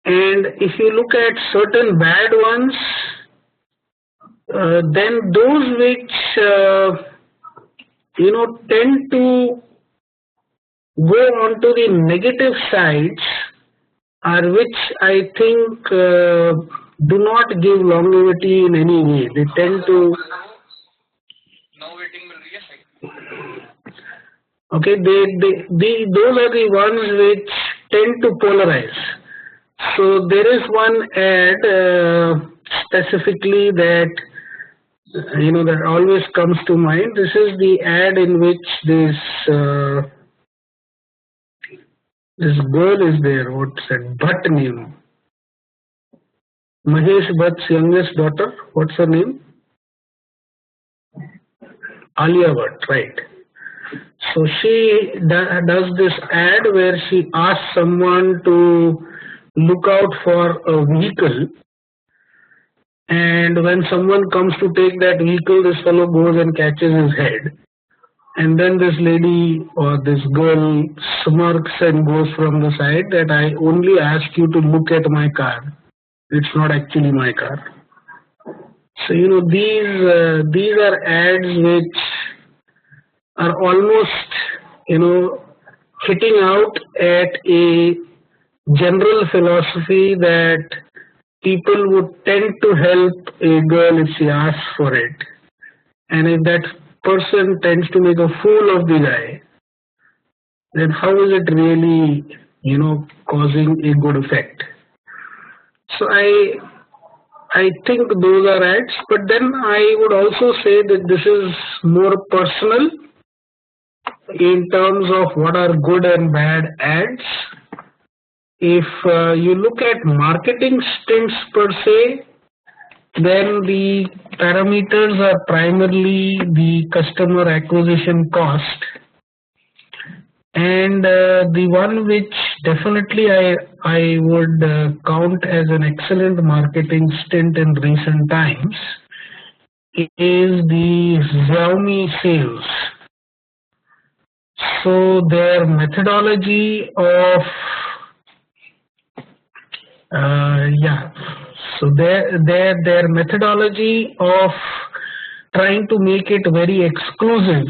And if you look at certain bad ones, then those which tend to go onto the negative sides are which I think do not give longevity in any way. They tend to. Okay, those are the ones which tend to polarize. So there is one ad specifically that that always comes to mind. This is the ad in which this girl is there. What's that Bhatt name? Mahesh Bhatt's youngest daughter. What's her name? Alia Bhatt, right? So she does this ad where she asks someone to look out for a vehicle, and when someone comes to take that vehicle, this fellow goes and catches his head, and then this lady or this girl smirks and goes from the side that I only ask you to look at my car. It's not actually my car. So these are ads which are almost hitting out at a general philosophy that people would tend to help a girl if she asks for it, and if that person tends to make a fool of the guy, then how is it really, causing a good effect? So I think those are ads, but then I would also say that this is more personal in terms of what are good and bad ads. If you look at marketing stints per se, then the parameters are primarily the customer acquisition cost, and the one which definitely I would count as an excellent marketing stint in recent times is the Xiaomi sales. So their methodology of so their methodology of trying to make it very exclusive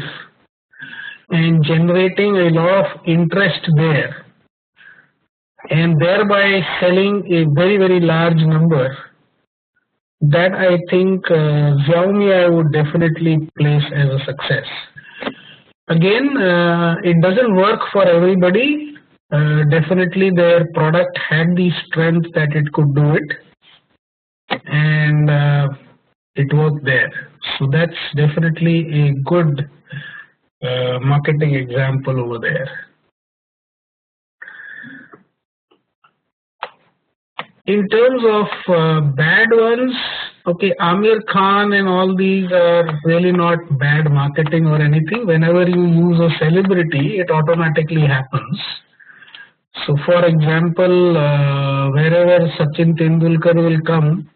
and generating a lot of interest there, and thereby selling a very, very large number, that I think Xiaomi I would definitely place as a success. Again, it doesn't work for everybody. Definitely their product had the strength that it could do it, and it worked there. So that's definitely a good marketing example over there. In terms of bad ones, okay, Amir Khan and all these are really not bad marketing or anything. Whenever you use a celebrity, it automatically happens. So for example, wherever Sachin Tendulkar will come,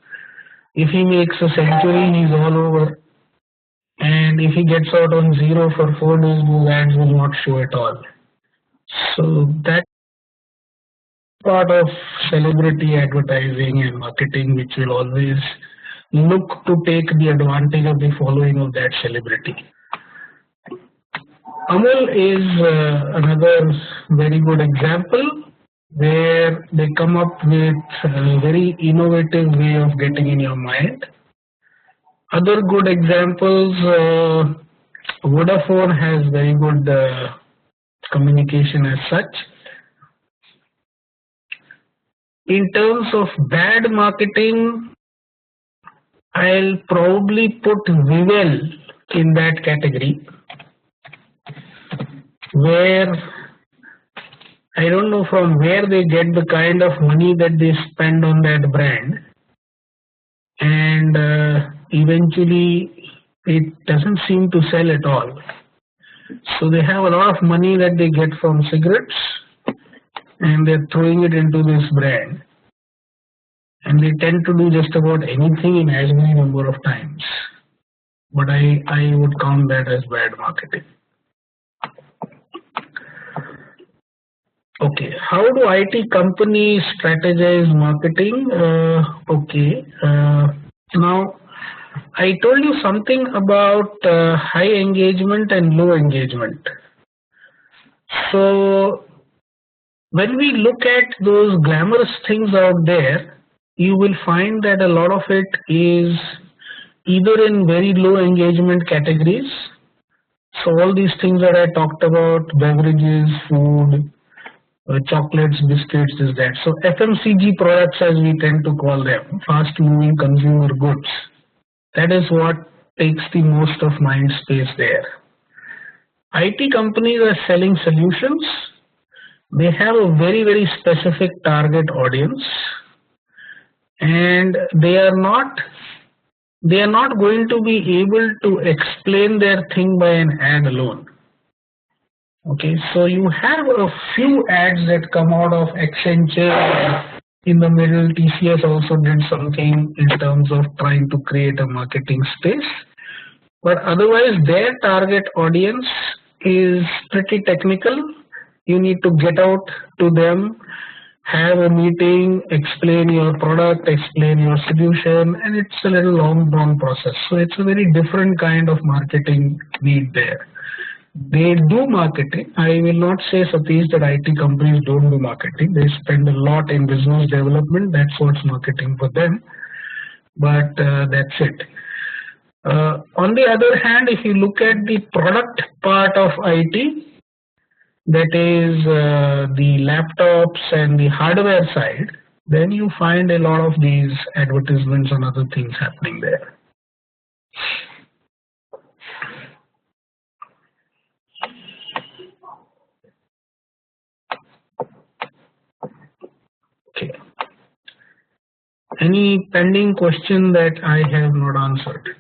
if he makes a century, he's all over. And if he gets out on zero for 4 days, those ads will not show at all. So that part of celebrity advertising and marketing which will always look to take the advantage of the following of that celebrity. Amul is another very good example where they come up with a very innovative way of getting in your mind. Other good examples, Vodafone has very good communication as such. In terms of bad marketing, I'll probably put Vivel in that category, where I don't know from where they get the kind of money that they spend on that brand, and eventually it doesn't seem to sell at all. So they have a lot of money that they get from cigarettes, and they're throwing it into this brand, and they tend to do just about anything in as many number of times. But I would count that as bad marketing. Okay, how do IT companies strategize marketing? Now I told you something about high engagement and low engagement. So when we look at those glamorous things out there, you will find that a lot of it is either in very low engagement categories. So all these things that I talked about, beverages, food, chocolates, biscuits, is that. So FMCG products, as we tend to call them, fast moving consumer goods. That is what takes the most of mind space there. IT companies are selling solutions. They have a very, very specific target audience, and they are not going to be able to explain their thing by an ad alone. Okay, so you have a few ads that come out of Accenture. In the middle, TCS also did something in terms of trying to create a marketing space. But otherwise, their target audience is pretty technical. You need to get out to them, have a meeting, explain your product, explain your solution, and it's a little long drawn process. So it's a very different kind of marketing need there. They do marketing. I will not say, Satish, that IT companies don't do marketing. They spend a lot in business development. That's what's marketing for them. But that's it. On the other hand, if you look at the product part of IT, that is the laptops and the hardware side, then you find a lot of these advertisements and other things happening there. Okay. Any pending question that I have not answered?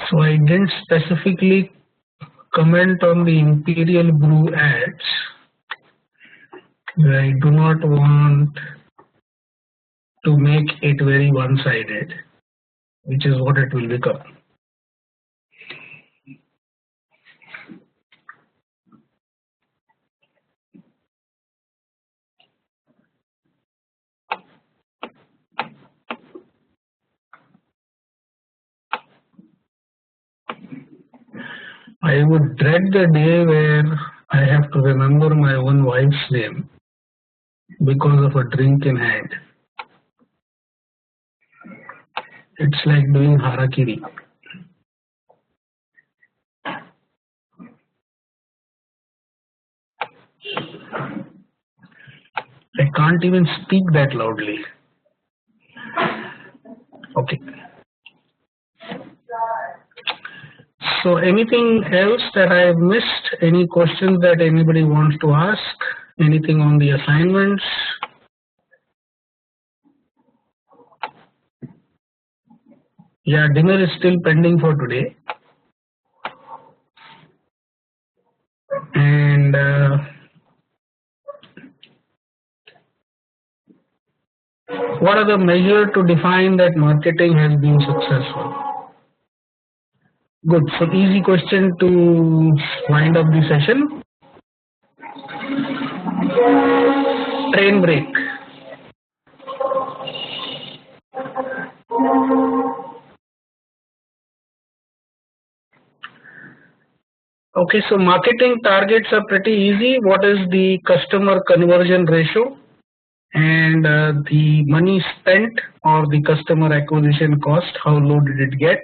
So I didn't specifically comment on the Imperial Brew ads. I do not want to make it very one-sided, which is what it will become. I would dread the day where I have to remember my own wife's name because of a drink in hand. It's like doing harakiri. I can't even speak that loudly. Okay. So anything else that I have missed? Any questions that anybody wants to ask? Anything on the assignments? Yeah, dinner is still pending for today. And what are the measures to define that marketing has been successful? Good. So easy question to wind up the session. Train break. Okay, so marketing targets are pretty easy. What is the customer conversion ratio and the money spent or the customer acquisition cost? How low did it get?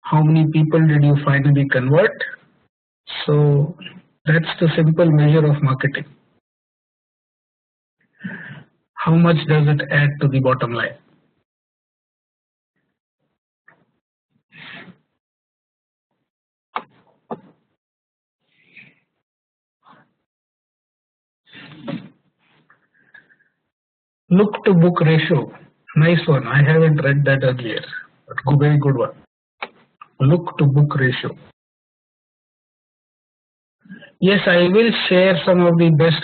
How many people did you finally convert? So that's the simple measure of marketing. How much does it add to the bottom line? Look to book ratio. Nice one. I haven't read that earlier, but very good one. Look to book ratio. Yes, I will share some of the best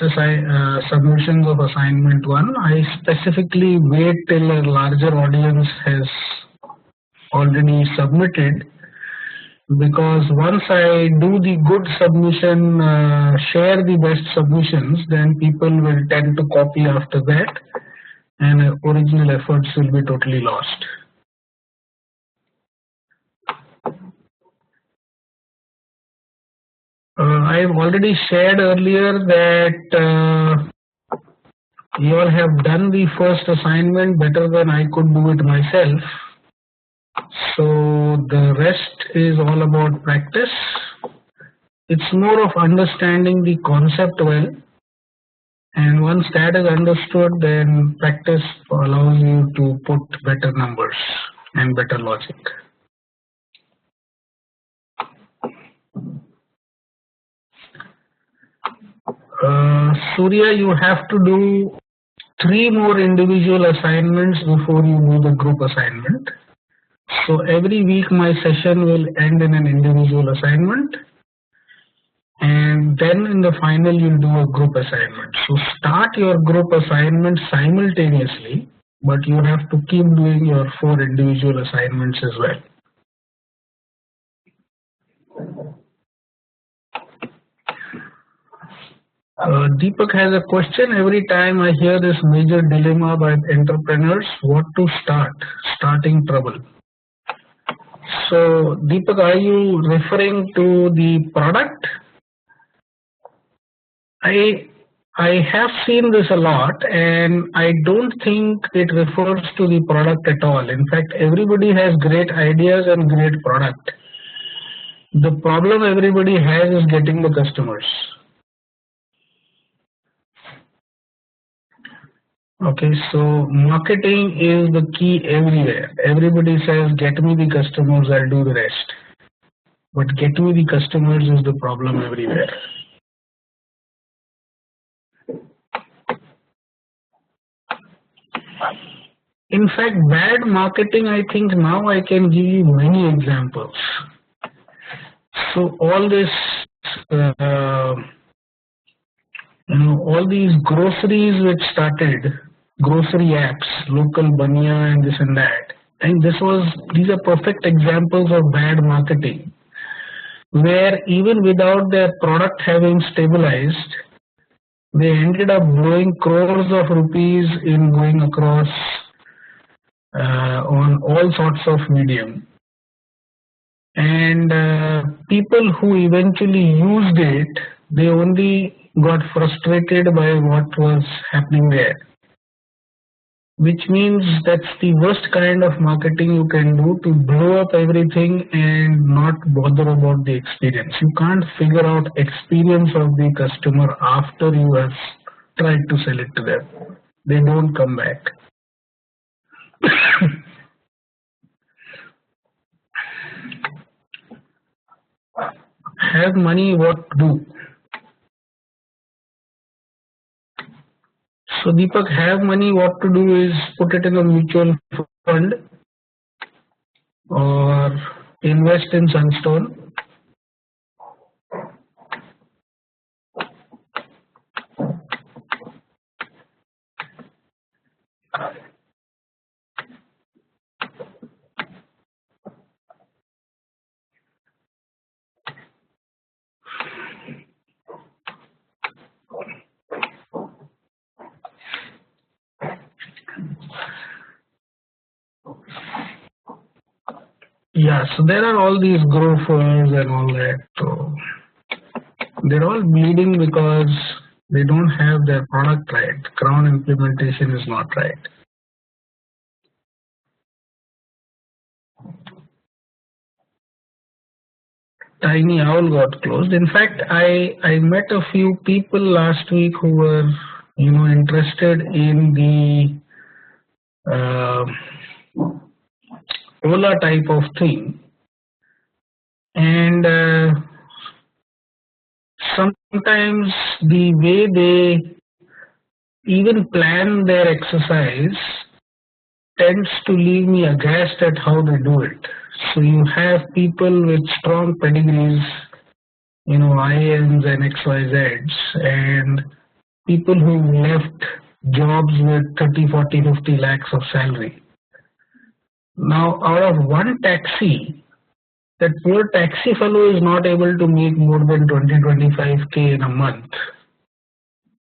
submissions of assignment 1. I specifically wait till a larger audience has already submitted, because once I do the good submission, share the best submissions, then people will tend to copy after that and original efforts will be totally lost. I have already shared earlier that you all have done the first assignment better than I could do it myself. So the rest is all about practice. It's more of understanding the concept well. And once that is understood, then practice allows you to put better numbers and better logic. Surya, you have to do 3 more individual assignments before you do the group assignment. So every week my session will end in an individual assignment, and then in the final you'll do a group assignment. So start your group assignment simultaneously, but you have to keep doing your 4 individual assignments as well. Deepak has a question. Every time I hear this major dilemma by entrepreneurs, what to start, starting trouble. So Deepak, are you referring to the product? I have seen this a lot, and I don't think it refers to the product at all. In fact, everybody has great ideas and great product. The problem everybody has is getting the customers. Okay, so marketing is the key everywhere. Everybody says, get me the customers, I'll do the rest. But get me the customers is the problem everywhere. In fact, bad marketing, I think now I can give you many examples. So all this, all these groceries which started, grocery apps, local Banya and this and that. And these are perfect examples of bad marketing, where even without their product having stabilized, they ended up blowing crores of rupees in going across on all sorts of medium. And people who eventually used it, they only got frustrated by what was happening there. Which means that's the worst kind of marketing you can do, to blow up everything and not bother about the experience. You can't figure out experience of the customer after you have tried to sell it to them. They don't come back. Have money, what to do? So Deepak, have money, what to do is put it in a mutual fund or invest in Sunstone. Yeah, so there are all these growers and all that. So they're all bleeding because they don't have their product right. Crown implementation is not right. Tiny Owl got closed. In fact, I met a few people last week who were interested in the Ola type of thing, and sometimes the way they even plan their exercise tends to leave me aghast at how they do it. So you have people with strong pedigrees, IIMs and XYZs, and people who left jobs with 30, 40, 50 lakhs of salary. Now, out of one taxi, that poor taxi fellow is not able to make more than 20, 25K in a month.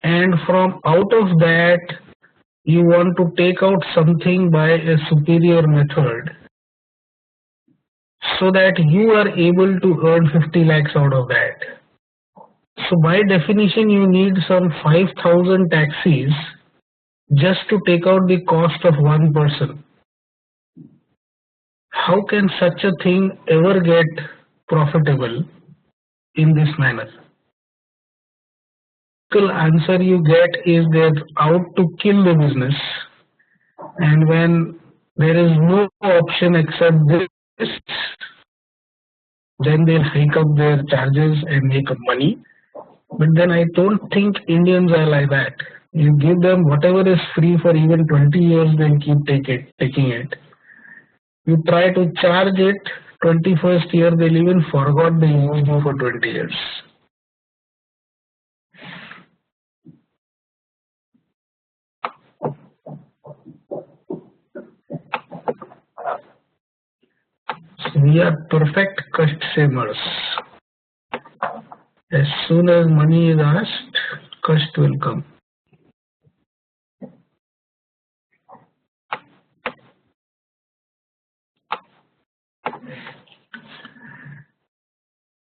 And from out of that, you want to take out something by a superior method so that you are able to earn 50 lakhs out of that. So by definition, you need some 5,000 taxis just to take out the cost of one person. How can such a thing ever get profitable in this manner? The answer you get is they're out to kill the business, and when there is no option except this, then they'll hike up their charges and make money. But then I don't think Indians are like that. You give them whatever is free for even 20 years, they'll keep taking it. You try to charge it, 21st year they'll even forgot they used you for 20 years. So we are perfect customers. As soon as money is asked, cost will come.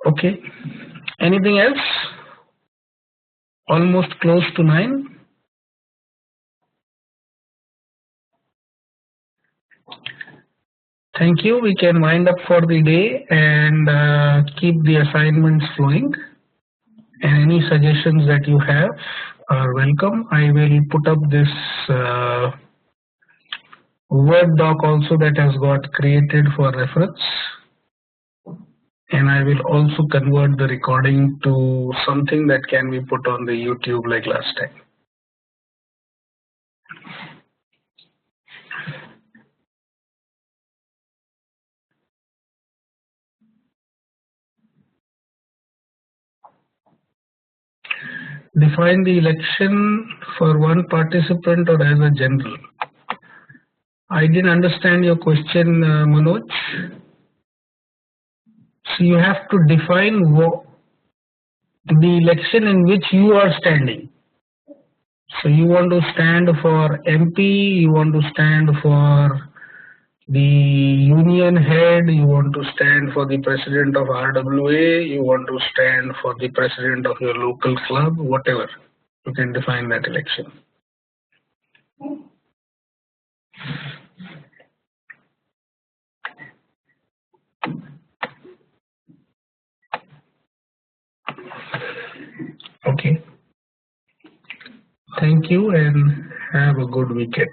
Okay. Anything else? Almost close to 9. Thank you. We can wind up for the day and keep the assignments flowing. And any suggestions that you have are welcome. I will put up this Word doc also that has got created for reference. And I will also convert the recording to something that can be put on the YouTube like last time. Define the election for one participant or as a general. I didn't understand your question, Manoj. So you have to define the election in which you are standing. So you want to stand for MP, you want to stand for the union head, you want to stand for the president of RWA, you want to stand for the president of your local club, whatever. You can define that election. Okay. Thank you and have a good weekend.